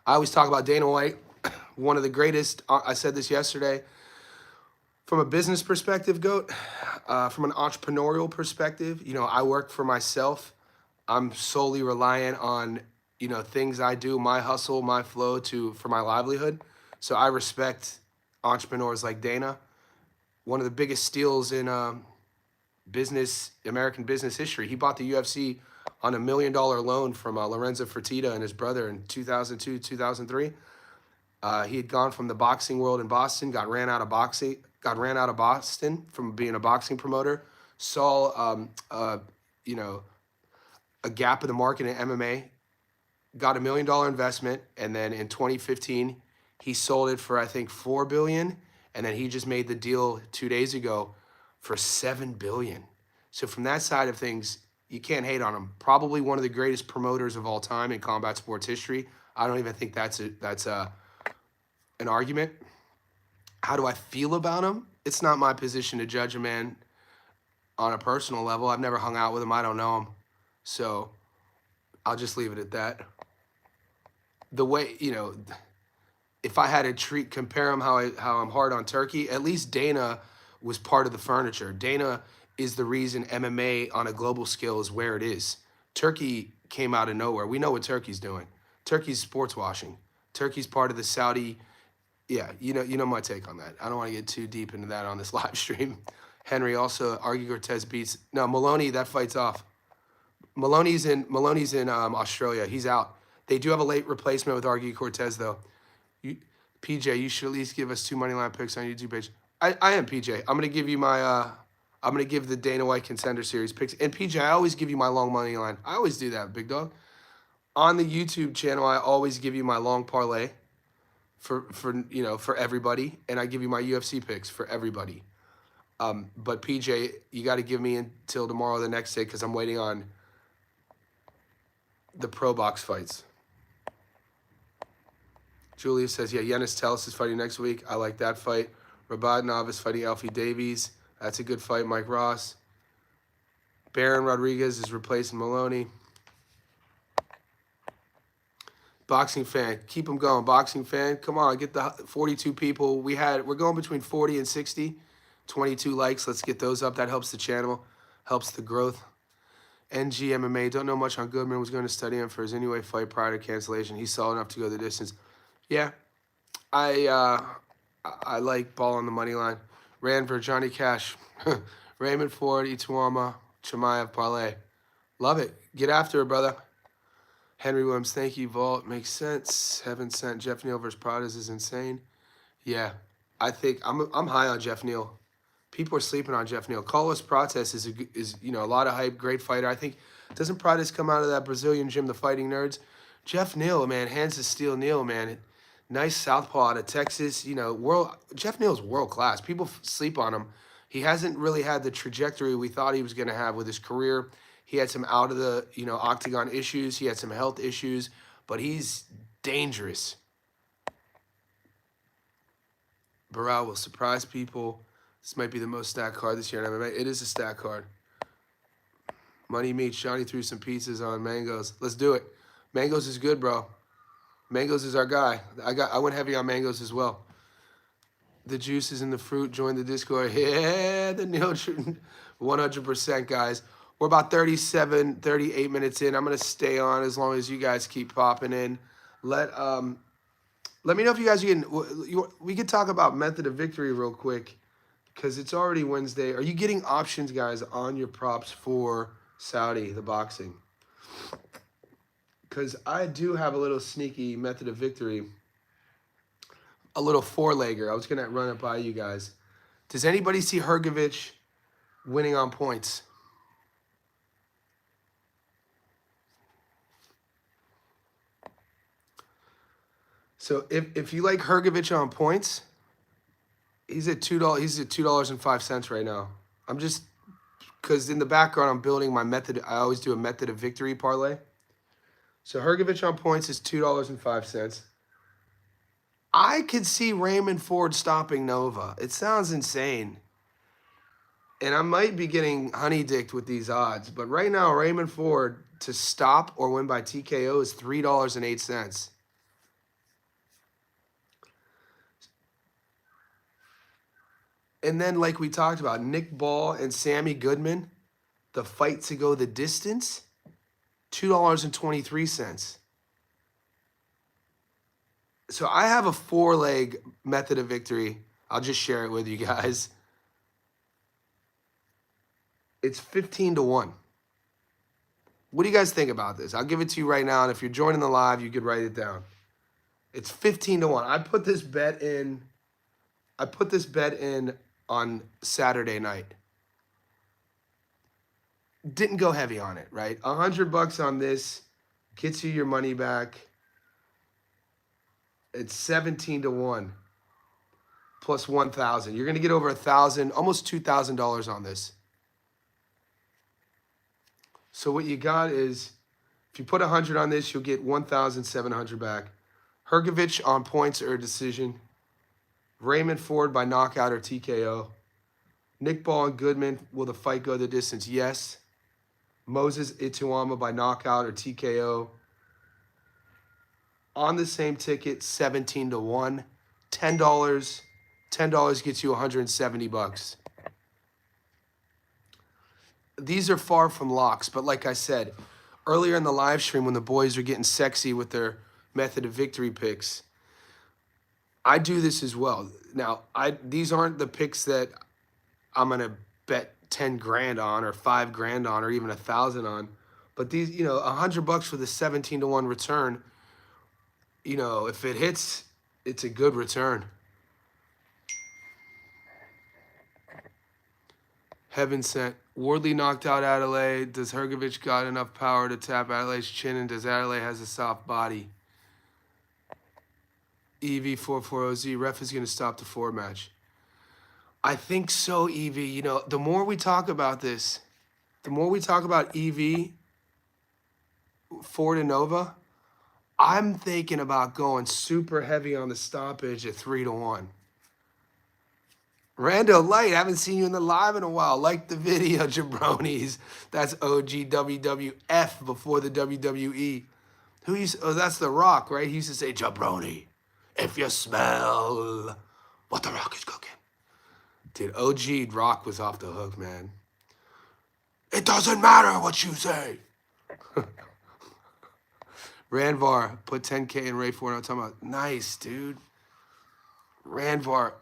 always talk about Dana White, one of the greatest. I said this yesterday. From a business perspective, GOAT. From an entrepreneurial perspective, I work for myself. I'm solely reliant on, things I do, my hustle, my flow for my livelihood. So I respect entrepreneurs like Dana. One of the biggest steals in American business history. He bought the UFC on $1 million loan from Lorenzo Fertitta and his brother in 2002, 2003. He had gone from the boxing world in Boston, got ran out of Boston from being a boxing promoter, saw, a gap in the market in MMA, got $1 million investment, and then in 2015, he sold it for, I think, $4 billion, and then he just made the deal 2 days ago for $7 billion. So from that side of things, you can't hate on him. Probably one of the greatest promoters of all time in combat sports history. I don't even think that's an argument. How do I feel about him? It's not my position to judge a man on a personal level. I've never hung out with him. I don't know him. So I'll just leave it at that. The way, if I had to compare him how I'm hard on Turkey, at least Dana was part of the furniture. Dana is the reason MMA on a global scale is where it is. Turkey came out of nowhere. We know what Turkey's doing. Turkey's sports washing. Turkey's part of the Saudi. Yeah, you know my take on that. I don't want to get too deep into that on this live stream. Henry also argue Cortez beats. No, Maloney, that fight's off. Maloney's in Australia. He's out. They do have a late replacement with Argy Cortez though. You, PJ, you should at least give us 2 money line picks on YouTube page. I am PJ. I'm gonna give you my I'm gonna give the Dana White Contender Series picks. And PJ, I always give you my long money line. I always do that, big dog. On the YouTube channel, I always give you my long parlay for everybody, and I give you my UFC picks for everybody. But PJ, you got to give me until tomorrow or the next day because I'm waiting on the pro box fights. Julia says, yeah, Yenis Tellis is fighting next week. I like that fight. Rabadnov is fighting Alfie Davies. That's a good fight. Mike Ross. Baron Rodriguez is replacing Maloney. Boxing fan, keep them going. Boxing fan, come on, get the 42 people. We're going between 40 and 60. 22 likes, let's get those up. That helps the channel, helps the growth. NG MMA, don't know much on Goodman. Was going to study him for his anyway fight prior to cancellation. He saw enough to go the distance. Yeah, I like ball on the money line. Ran for Johnny Cash. Raymond Ford, Ituama, Chimaev, parlay. Love it. Get after it, brother. Henry Williams, thank you, Vault. Makes sense. Heaven sent. Jeff Neal versus Pradas is insane. Yeah, I think I'm high on Jeff Neal. People are sleeping on Jeff Neal. Carlos Prates is a lot of hype, great fighter. I think doesn't Pradas come out of that Brazilian gym, the Fighting Nerds? Jeff Neal, man, hands of steel Neal, man. Nice southpaw out of Texas. Jeff Neal's world class. People sleep on him. He hasn't really had the trajectory we thought he was going to have with his career. He had some out of the, octagon issues. He had some health issues, but he's dangerous. Barral will surprise people. This might be the most stacked card this year in MMA. It is a stacked card. Money Meats. Johnny threw some pieces on Mangoes. Let's do it. Mangoes is good, bro. Mangoes is our guy. I went heavy on Mangoes as well. The juice is in the fruit. Join the Discord. Yeah, the Neil 100%, guys. We're about 38 minutes in. I'm going to stay on as long as you guys keep popping in. Let me know if you guys are getting... We could talk about method of victory real quick because it's already Wednesday. Are you getting options, guys, on your props for Saudi, the boxing? Because I do have a little sneaky method of victory. A little four-legger. I was going to run it by you guys. Does anybody see Hrgovic winning on points? So if you like Hrgovic on points, he's at $2. He's at $2.05 right now. I'm just because in the background I'm building my method. I always do a method of victory parlay. So Hrgovic on points is $2.05. I could see Raymond Ford stopping Nova. It sounds insane. And I might be getting honey-dicked with these odds. But right now, Raymond Ford to stop or win by TKO is $3.08. And then, like we talked about, Nick Ball and Sammy Goodman, the fight to go the distance, $2.23. So I have a four-leg method of victory. I'll just share it with you guys. It's 15-1. What do you guys think about this? I'll give it to you right now, and if you're joining the live, you could write it down. It's 15-1. I put this bet in on Saturday night. Didn't go heavy on it, right? $100 on this gets you your money back. It's 17-1 plus 1,000. You're gonna get over 1,000, almost $2,000 on this. So what you got is, if you put 100 on this, you'll get 1,700 back. Hrgovic on points or decision. Raymond Ford by knockout or TKO. Nick Ball and Goodman, will the fight go the distance? Yes. Moses Ituama by knockout or TKO. On the same ticket, 17-1. $10. $10 gets you $170. These are far from locks, but like I said, earlier in the live stream when the boys are getting sexy with their method of victory picks, I do this as well. Now, these aren't the picks that I'm gonna bet 10 grand on or 5 grand on or even 1,000 on, But these, $100 for the 17-1 return, if it hits, it's a good return. Heaven sent. Wardley knocked out Adelaide. Does Hrgovic got enough power to tap Adelaide's chin, and does Adelaide has a soft body? EV440Z, ref is going to stop the forward match. I think so, EV. The more we talk about this, the more we talk about EV, Ford and Nova, I'm thinking about going super heavy on the stoppage at 3-1. Rando Light, haven't seen you in the live in a while. Like the video, jabronis. That's OG WWF before the WWE. That's The Rock, right? He used to say, jabroni, if you smell what The Rock is cooking. Dude, OG Rock was off the hook, man. It doesn't matter what you say. Randvar, put 10K in Ray Ford. I'm talking about, nice, dude. Randvar.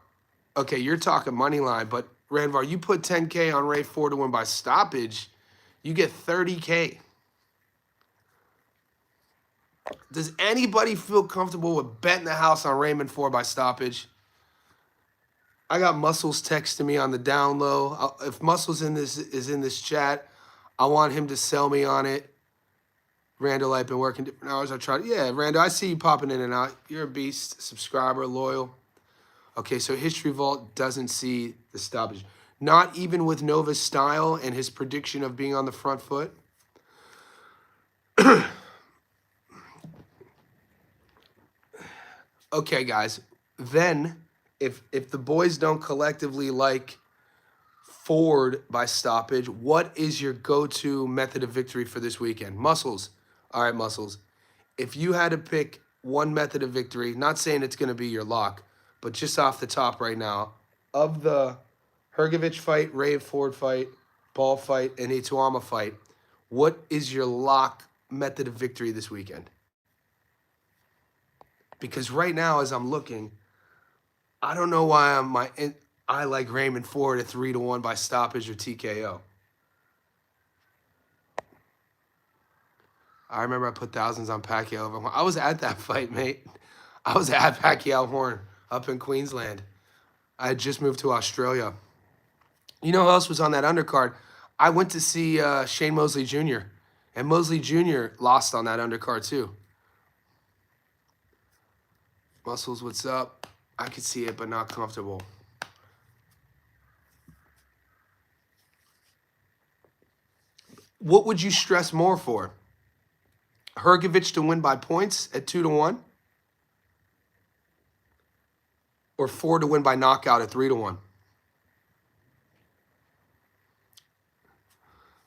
Okay, you're talking money line, but Randvar, you put 10K on Ray Ford to win by stoppage, you get 30K. Does anybody feel comfortable with betting the house on Raymond Ford by stoppage? I got Muscles texting me on the down low. If Muscles is in this chat, I want him to sell me on it. Randall, I've been working different hours. Yeah, Randall, I see you popping in and out. You're a beast, subscriber, loyal. Okay, so History Vault doesn't see the stoppage. Not even with Nova's style and his prediction of being on the front foot. Okay, guys. Then, if the boys don't collectively like Ford by stoppage, what is your go-to method of victory for this weekend? Muscles. All right, Muscles. If you had to pick one method of victory, not saying it's going to be your lock, but just off the top right now, of the Hrgovic fight, Ray Ford fight, Ball fight, and Ituama fight, what is your lock method of victory this weekend? Because right now, as I'm looking, I don't know why I like Raymond Ford at 3-1 by stoppage or TKO. I remember I put thousands on Pacquiao. I was at that fight, mate. I was at Pacquiao Horn up in Queensland. I had just moved to Australia. You know who else was on that undercard? I went to see Shane Mosley Jr., and Mosley Jr. lost on that undercard too. Muscles, what's up? I could see it, but not comfortable. What would you stress more for? Hrgovic to win by points at 2-1? Or Ford to win by knockout at 3-1?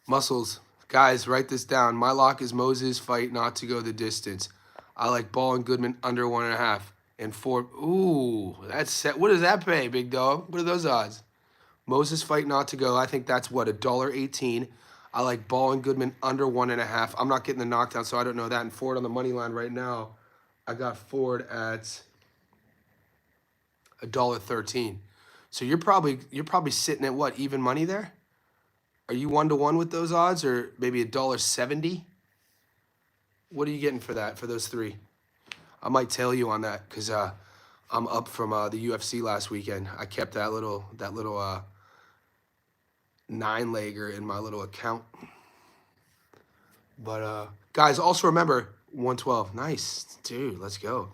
Muscles, guys, write this down. My lock is Moses fight not to go the distance. I like Ball and Goodman under 1.5. And Ford, ooh, that's set. What does that pay, big dog? What are those odds? Moses fight not to go. I think that's what, $1.18. I like Ball and Goodman under 1.5. I'm not getting the knockdown, so I don't know that. And Ford on the money line right now, I got Ford at $1.13. So you're probably sitting at what, even money there? Are you 1-1 with those odds, or maybe $1.70? What are you getting for that, for those three? I might tell you on that because I'm up from the UFC last weekend. I kept that little 9-legger in my little account. But guys, also remember 112. Nice, dude. Let's go.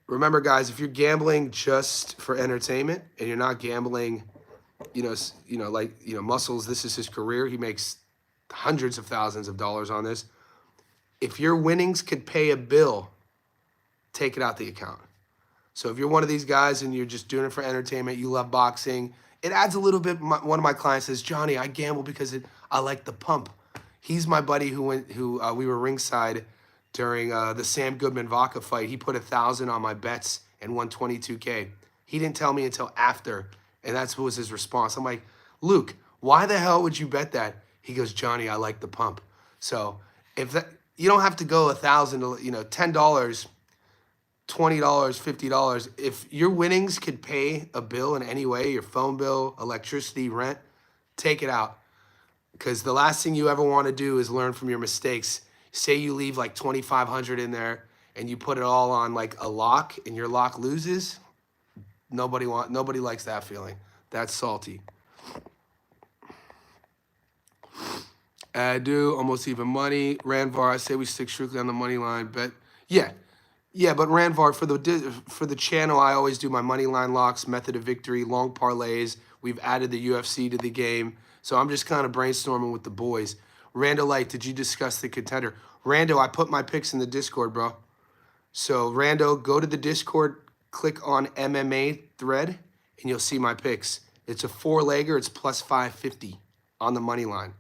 Remember, guys, if you're gambling just for entertainment and you're not gambling, Muscles. This is his career. He makes hundreds of thousands of dollars on this. If your winnings could pay a bill, take it out the account. So if you're one of these guys and you're just doing it for entertainment, you love boxing, it adds a little bit. One of my clients says, Johnny, I gamble because I like the pump. He's my buddy who we were ringside during the Sam Goodman Vaca fight. He put 1,000 on my bets and won 22K. He didn't tell me until after, and that's what was his response. I'm like, Luke, why the hell would you bet that? He goes, Johnny, I like the pump. So if that, you don't have to go 1,000, $10. $20, $50. If your winnings could pay a bill in any way, your phone bill, electricity, rent, take it out. Because the last thing you ever want to do is learn from your mistakes. Say you leave like 2,500 in there and you put it all on like a lock and your lock loses. Nobody likes that feeling. That's salty. I do almost even money. Ranvar, I say we stick strictly on the money line, but yeah. Yeah, but Ranvar, for the channel, I always do my money line locks, method of victory, long parlays. We've added the UFC to the game. So I'm just kind of brainstorming with the boys. Rando Light, did you discuss the contender? Rando, I put my picks in the Discord, bro. So Rando, go to the Discord, click on MMA thread, and you'll see my picks. It's a 4-legger. It's plus 550 on the money line.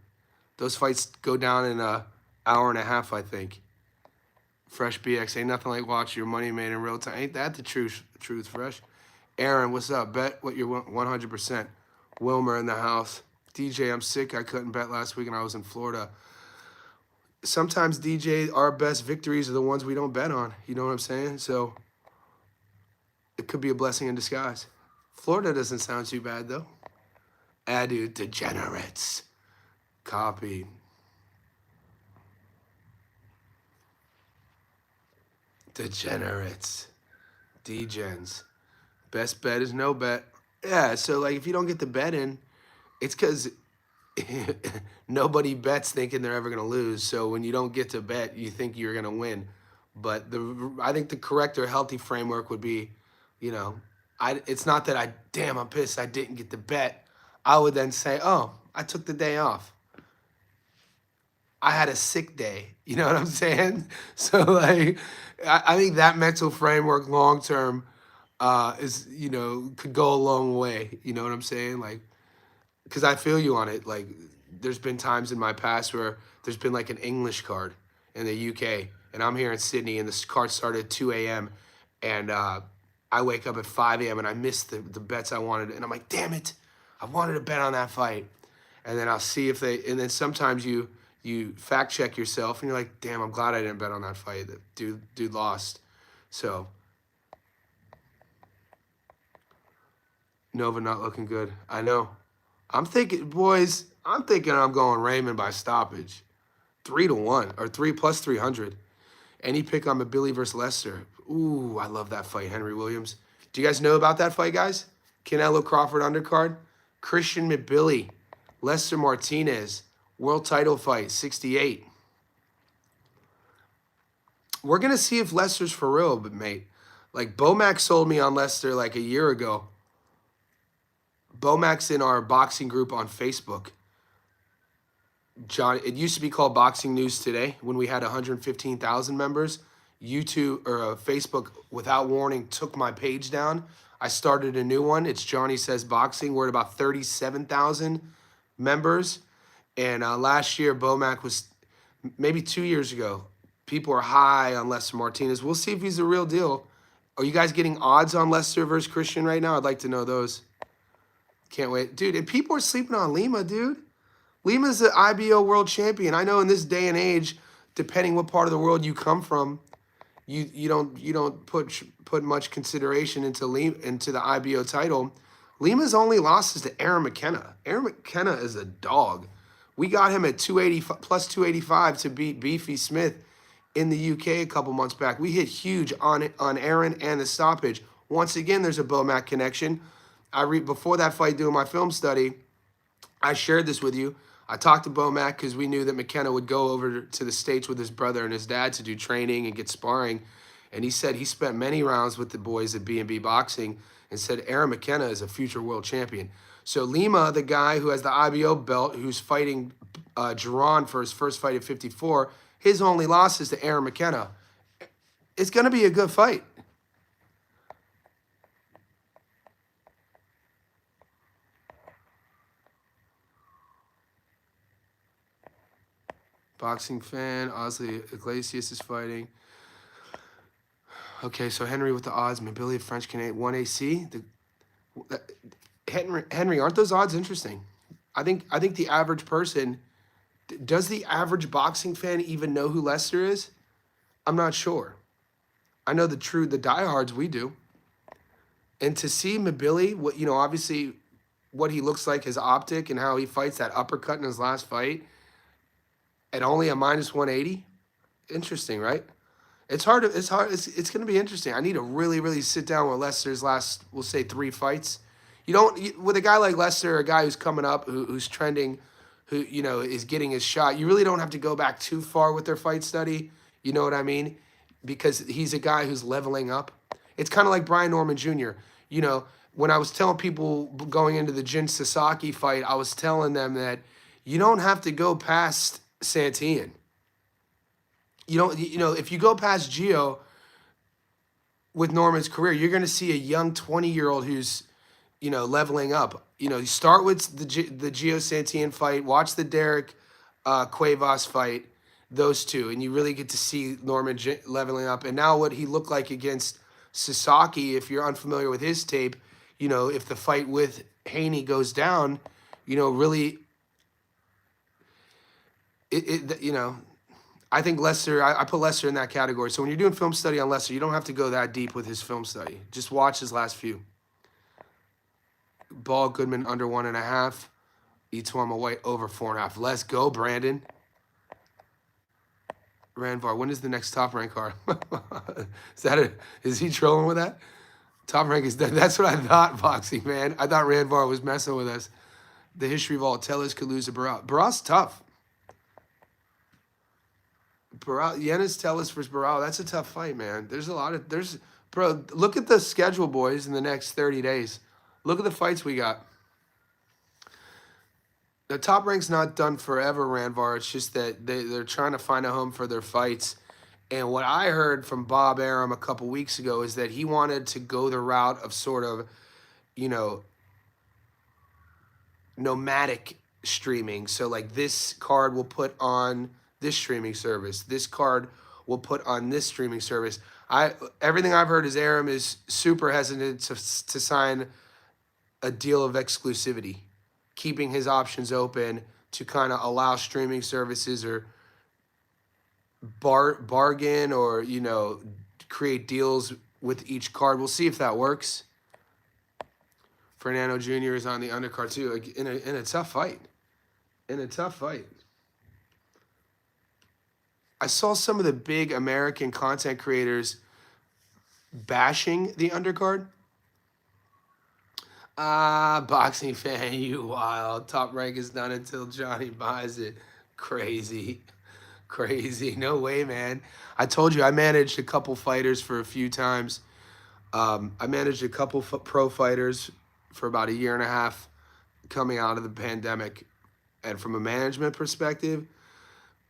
Those fights go down in an hour and a half, I think. Fresh BX, ain't nothing like watching your money made in real time. Ain't that the truth, Fresh? Aaron, what's up? Bet what you're 100%. Wilmer in the house. DJ, I'm sick. I couldn't bet last week and I was in Florida. Sometimes, DJ, our best victories are the ones we don't bet on. You know what I'm saying? So it could be a blessing in disguise. Florida doesn't sound too bad, though. Dude, degenerates. Copy. Degenerates. Degens. Best bet is no bet. Yeah, so like if you don't get the bet in, it's because nobody bets thinking they're ever going to lose. So when you don't get to bet, you think you're going to win. But I think the correct or healthy framework would be, you know, it's not that I'm pissed I didn't get the bet. I would then say, oh, I took the day off. I had a sick day. You know what I'm saying? So like, I think that mental framework long term is, you know, could go a long way. You know what I'm saying? Like, because I feel you on it. Like, there's been times in my past where there's been like an English card in the UK, and I'm here in Sydney, and this card started at 2 a.m. and I wake up at 5 a.m. and I missed the bets I wanted, and I'm like, damn it, I wanted to bet on that fight, and then I'll see if they, and then sometimes you fact check yourself, and you're like, damn, I'm glad I didn't bet on that fight. That dude lost. So Nova not looking good. I know. I'm thinking, boys, I'm going Raymond by stoppage. 3-1 or 3 plus 300. Any pick on Billy versus Lester. Ooh, I love that fight, Henry Williams. Do you guys know about that fight, guys? Canelo Crawford undercard. Christian McBilly, Lester Martinez, world title fight, 68. We're going to see if Lester's for real, but mate, like Bomac sold me on Lester like a year ago. Bomac's in our boxing group on Facebook. John, it used to be called Boxing News Today when we had 115,000 members. YouTube or Facebook, without warning, took my page down. I started a new one. It's Johnny Says Boxing. We're at about 37,000 members. And last year, Bomac was, maybe 2 years ago, people are high on Lester Martinez. We'll see if he's the real deal. Are you guys getting odds on Lester versus Christian right now? I'd like to know those. Can't wait. Dude, and people are sleeping on Lima, dude. Lima's the IBO world champion. I know in this day and age, depending what part of the world you come from, you don't put much consideration into the IBO title. Lima's only losses to Aaron McKenna. Aaron McKenna is a dog. We got him at 280 plus 285 to beat Beefy Smith in the UK a couple months back. We hit huge on Aaron and the stoppage. Once again, there's a Bomac connection. Before that fight, doing my film study, I shared this with you. I talked to Bomac because we knew that McKenna would go over to the States with his brother and his dad to do training and get sparring. And he said he spent many rounds with the boys at B&B Boxing and said Aaron McKenna is a future world champion. So Lima, the guy who has the IBO belt, who's fighting Jerron for his first fight at 54, his only loss is to Aaron McKenna. It's going to be a good fight. Boxing fan, Osley Iglesias is fighting. Okay, so Henry with the odds. Mobility of French Canadian 1AC. Henry, aren't those odds interesting? I think the average person, does the average boxing fan even know who Lester is? I'm not sure. I know the diehards we do. And to see Mabili, obviously what he looks like, his optic, and how he fights that uppercut in his last fight at only a minus 180. Interesting, right? It's hard. It's hard. It's going to be interesting. I need to really, really sit down with Lester's last, we'll say, 3 fights. With a guy like Lester, a guy who's coming up, who's trending, who, is getting his shot, you really don't have to go back too far with their fight study. You know what I mean? Because he's a guy who's leveling up. It's kind of like Brian Norman Jr. When I was telling people going into the Jin Sasaki fight, I was telling them that you don't have to go past Santillan. If you go past Gio with Norman's career, you're going to see a young 20-year-old who's, leveling up. You start with the Gio Santillan fight, watch the Derek Cuevas fight, those two, and you really get to see Norman leveling up. And now what he looked like against Sasaki, if you're unfamiliar with his tape, if the fight with Haney goes down, really, I think Lester, I put Lester in that category. So when you're doing film study on Lester, you don't have to go that deep with his film study. Just watch his last few. Ball, Goodman under 1.5. Etuama White over 4.5. Let's go, Brandon. Ranvar, when is the next Top Rank card? Is he trolling with that? Top Rank is dead. That's what I thought, Boxing, man. I thought Ranvar was messing with us. The history of all Tellers could lose to Barral. Barral's tough. Yenis Tellus versus Barral. That's a tough fight, man. Bro, look at the schedule, boys, in the next 30 days. Look at the fights we got. The Top Rank's not done forever, Ranvar. It's just that they're trying to find a home for their fights. And what I heard from Bob Arum a couple weeks ago is that he wanted to go the route of sort of, nomadic streaming. So, like, this card will put on this streaming service. This card will put on this streaming service. Everything I've heard is Arum is super hesitant to sign a deal of exclusivity, keeping his options open to kind of allow streaming services or bargain or, create deals with each card. We'll see if that works. Fernando Jr. is on the undercard too, like in a tough fight. I saw some of the big American content creators bashing the undercard. Boxing fan, you wild. Top Rank is done until Johnny buys it. Crazy. No way, man. I told you I managed a couple fighters for a few times. I managed a couple pro fighters for about 1.5 years coming out of the pandemic. And from a management perspective,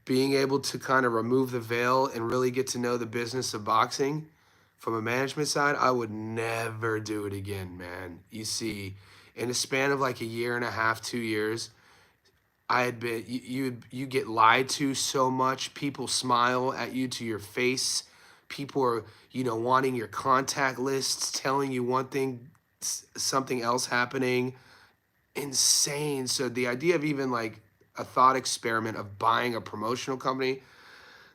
being able to kind of remove the veil and really get to know the business of boxing from a management side, I would never do it again, man. You see, in a span of like 1.5 years, 2 years, I had been, you get lied to so much. People smile at you to your face. People are, wanting your contact lists, telling you one thing, something else happening. Insane. So the idea of even like a thought experiment of buying a promotional company,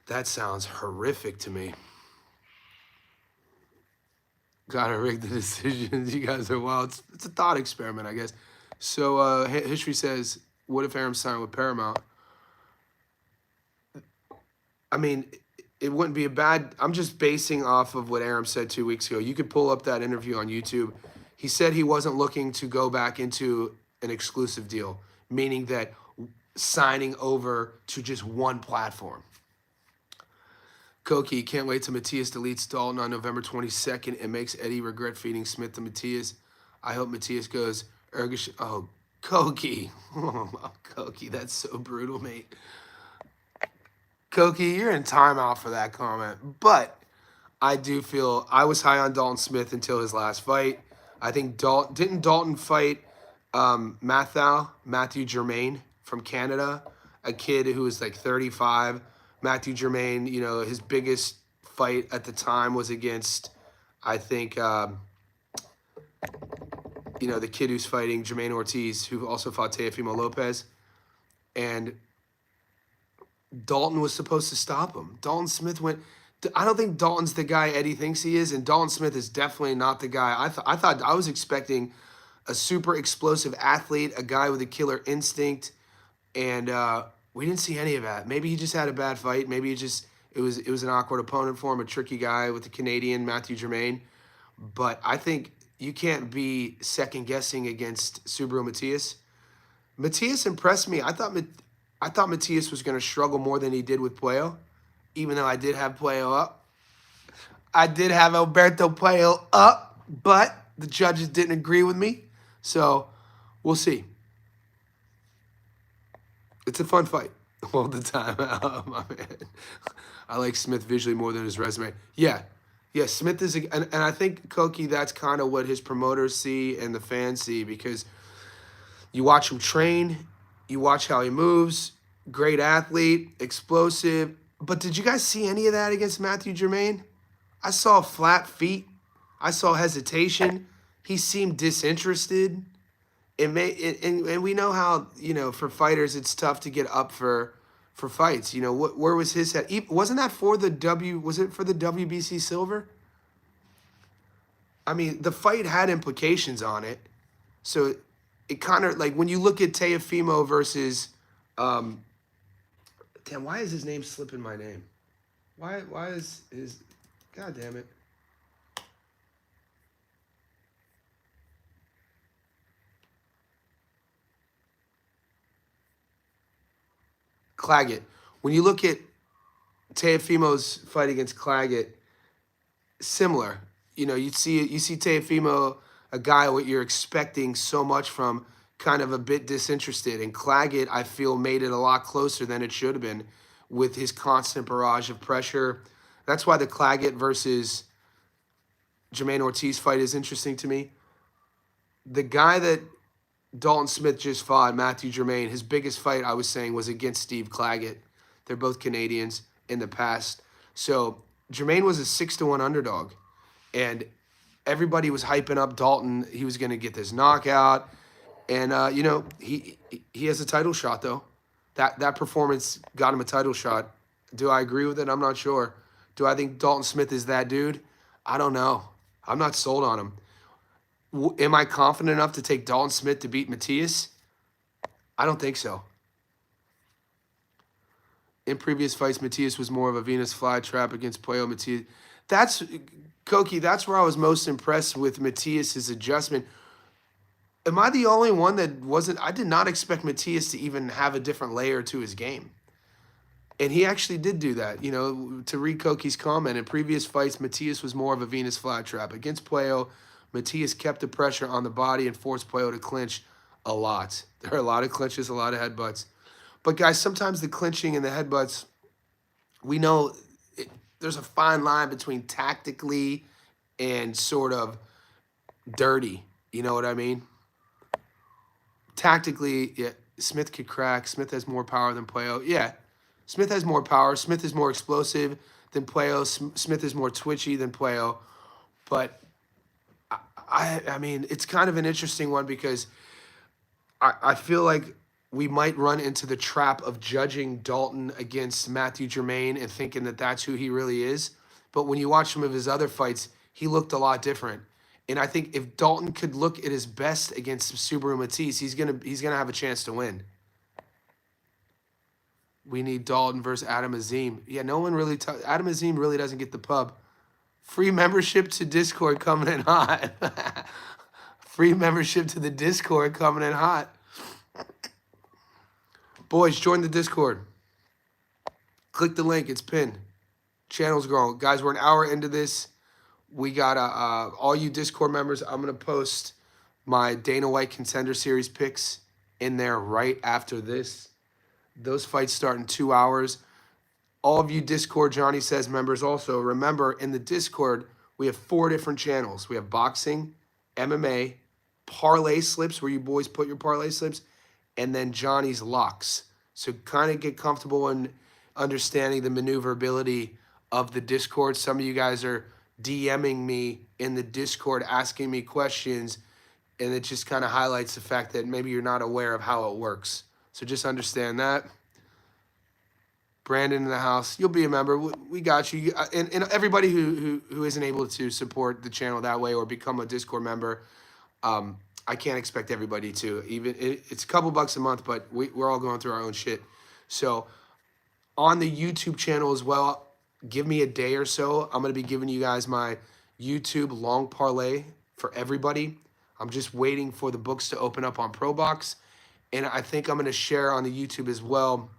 that sounds horrific to me. Gotta rig the decisions. You guys are wild. It's a thought experiment, I guess. So history says, what if Arum signed with Paramount? I mean, it wouldn't be a bad... I'm just basing off of what Arum said 2 weeks ago. You could pull up that interview on YouTube. He said he wasn't looking to go back into an exclusive deal, meaning that signing over to just one platform. Koki, can't wait till Matias deletes Dalton on November 22nd and makes Eddie regret feeding Smith to Matias. I hope Matias goes, oh, Koki. Oh, Koki, that's so brutal, mate. Koki, you're in timeout for that comment. But I do feel I was high on Dalton Smith until his last fight. I think didn't Dalton fight Matthew Germain from Canada, a kid who was like 35. Matthew Germain, his biggest fight at the time was against, I think, the kid who's fighting Jermaine Ortiz, who also fought Teofimo Lopez. And Dalton was supposed to stop him. Dalton Smith went... I don't think Dalton's the guy Eddie thinks he is, and Dalton Smith is definitely not the guy. I was expecting a super explosive athlete, a guy with a killer instinct, and we didn't see any of that. Maybe he just had a bad fight. Maybe it was an awkward opponent for him, a tricky guy with the Canadian Matthew Germain. But I think you can't be second guessing against Subaru Matias. Matias impressed me. I thought Matias was going to struggle more than he did with Puello, even though I did have Puello up. I did have Alberto Puello up, but the judges didn't agree with me. So we'll see. It's a fun fight all the time. Oh, my man. I like Smith visually more than his resume. Yeah. Yeah, Smith is, and I think, Koki, that's kind of what his promoters see and the fans see, because you watch him train, you watch how he moves, great athlete, explosive. But did you guys see any of that against Matthew Germain? I saw flat feet. I saw hesitation. He seemed disinterested. And we know how, for fighters it's tough to get up for fights. Where was his head? Wasn't that for the was it for the WBC silver? I mean, the fight had implications on it. So it kind of, like, when you look at Teofimo versus damn, why is his name slipping my name? Why is his, god damn it. Claggett. When you look at Teofimo's fight against Claggett, similar. You see Teofimo, a guy what you're expecting so much from, kind of a bit disinterested. And Claggett, I feel, made it a lot closer than it should have been with his constant barrage of pressure. That's why the Claggett versus Jermaine Ortiz fight is interesting to me. The guy that Dalton Smith just fought, Matthew Germain, his biggest fight, I was saying, was against Steve Claggett. They're both Canadians in the past. So Germain was a 6-1 underdog. And everybody was hyping up Dalton. He was going to get this knockout. And, he has a title shot, though. That performance got him a title shot. Do I agree with it? I'm not sure. Do I think Dalton Smith is that dude? I don't know. I'm not sold on him. Am I confident enough to take Dalton Smith to beat Matias? I don't think so. In previous fights, Matias was more of a Venus flytrap against Puello. Matias. Koki, that's where I was most impressed with Matias' adjustment. Am I the only one that wasn't? I did not expect Matias to even have a different layer to his game. And he actually did do that. To read Koki's comment, in previous fights, Matias was more of a Venus flytrap. Against Puello, Matias kept the pressure on the body and forced Puello to clinch a lot. There are a lot of clinches, a lot of headbutts. But, guys, sometimes the clinching and the headbutts, we know there's a fine line between tactically and sort of dirty. You know what I mean? Tactically, yeah, Smith could crack. Smith has more power than Puello. Yeah, Smith has more power. Smith is more explosive than Puello. Smith is more twitchy than Puello. But I mean, it's kind of an interesting one, because I feel like we might run into the trap of judging Dalton against Matthew Germain and thinking that that's who he really is. But when you watch some of his other fights, he looked a lot different. And I think if Dalton could look at his best against Subaru Matias, he's gonna have a chance to win. We need Dalton versus Adam Azim. Yeah, no one really. Adam Azim really doesn't get the pub. Free membership to Discord coming in hot. Free membership to the Discord coming in hot. Boys, join the Discord. Click the link. It's pinned. Channel's growing. Guys, we're an hour into this. We got all you Discord members, I'm going to post my Dana White Contender Series picks in there right after this. Those fights start in 2 hours. All of you Discord, Johnny Says members also, remember, in the Discord, we have 4 different channels. We have boxing, MMA, parlay slips, where you boys put your parlay slips, and then Johnny's locks. So kind of get comfortable in understanding the maneuverability of the Discord. Some of you guys are DMing me in the Discord, asking me questions, and it just kind of highlights the fact that maybe you're not aware of how it works. So just understand that. Brandon in the house, you'll be a member. We got you. And everybody who isn't able to support the channel that way or become a Discord member, I can't expect everybody to. It's a couple bucks a month, but we're all going through our own shit. So on the YouTube channel as well, give me a day or so. I'm going to be giving you guys my YouTube long parlay for everybody. I'm just waiting for the books to open up on ProBox. And I think I'm going to share on the YouTube as well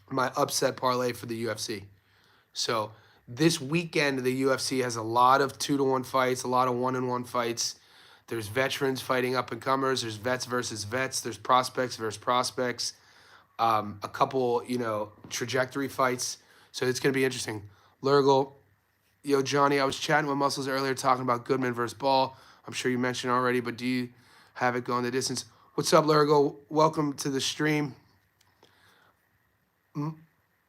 my upset parlay for the UFC. So this weekend, the UFC has a lot of 2-to-1 fights, a lot of 1-on-1 fights. There's veterans fighting up-and-comers. There's vets versus vets. There's prospects versus prospects. A couple, trajectory fights. So it's going to be interesting. Lurgle, yo, Johnny, I was chatting with Muscles earlier talking about Goodman versus Ball. I'm sure you mentioned already, but do you have it going the distance? What's up, Lurgle? Welcome to the stream.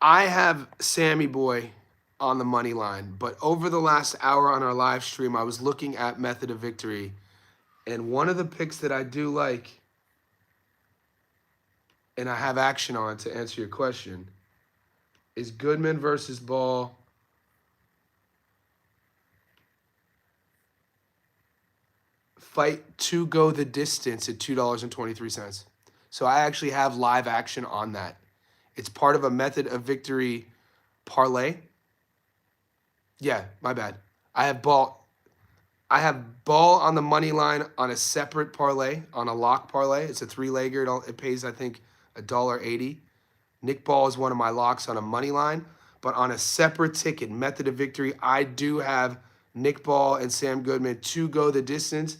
I have Sammy Boy on the money line, but over the last hour on our live stream, I was looking at Method of Victory, and one of the picks that I do like, and I have action on to answer your question, is Goodman versus Ball. Fight to go the distance at $2.23. So I actually have live action on that. It's part of a Method of Victory parlay. Yeah, my bad. I have Ball on the money line on a separate parlay, on a lock parlay. It's a 3-legger. It pays, I think, $1.80. Nick Ball is one of my locks on a money line. But on a separate ticket, Method of Victory, I do have Nick Ball and Sam Goodman to go the distance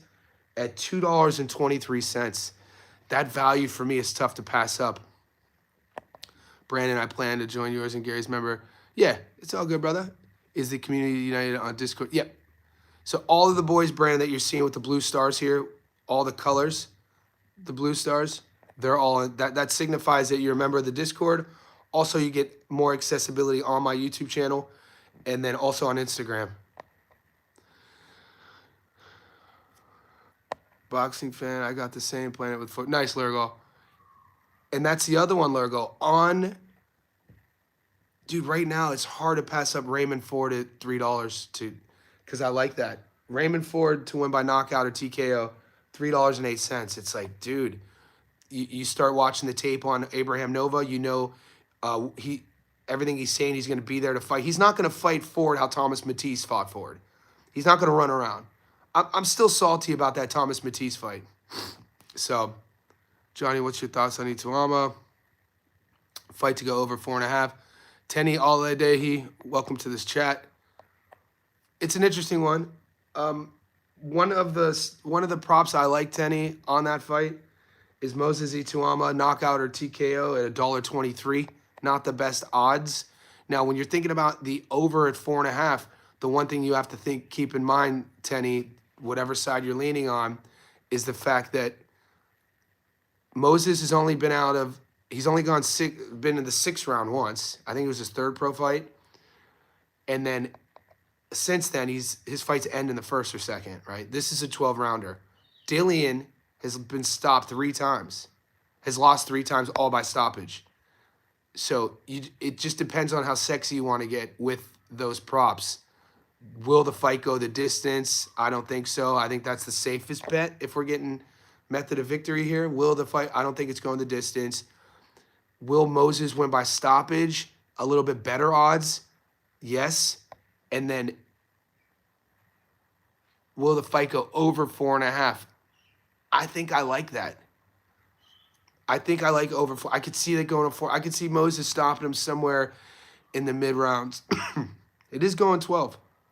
at $2.23. That value for me is tough to pass up. Brandon, I plan to join yours and Gary's member. Yeah, it's all good, brother. Is the community united on Discord? Yep. So all of the boys, Brandon, that you're seeing with the blue stars here, all the colors, the blue stars, they're all in, that signifies that you're a member of the Discord. Also, you get more accessibility on my YouTube channel and then also on Instagram. Boxing fan, I got the same planet with foot. Nice, Lurgo. And that's the other one, Lurgo. Dude, right now it's hard to pass up Raymond Ford at $3 because I like that. Raymond Ford to win by knockout or TKO, $3.08. It's like, dude, you start watching the tape on Abraham Nova, everything he's saying, he's going to be there to fight. He's not going to fight Ford how Thomas Matisse fought Ford. He's not going to run around. I'm still salty about that Thomas Matisse fight. So, Johnny, what's your thoughts on Ituama? Fight to go over 4.5. Tenny Aladehi, welcome to this chat. It's an interesting one. One of the props I like, Tenny, on that fight is Moses Ituama, knockout or TKO at $1.23. Not the best odds. Now, when you're thinking about the over at 4.5, the one thing you have to keep in mind, Tenny, whatever side you're leaning on, is the fact that Moses has only been he's only been in the 6th round once. I think it was his 3rd pro fight. And then since then, his fights end in the 1st or 2nd, right? This is a 12-rounder. Dillian has been stopped 3 times, has lost 3 times, all by stoppage. So it just depends on how sexy you want to get with those props. Will the fight go the distance? I don't think so. I think that's the safest bet if we're getting Method of Victory here. Will the fight? I don't think it's going the distance. Will Moses win by stoppage? A little bit better odds. Yes. And then will the fight go over 4.5? I think I like that. I think I like over 4. I could see that going to 4. I could see Moses stopping him somewhere in the mid rounds. It is going 12.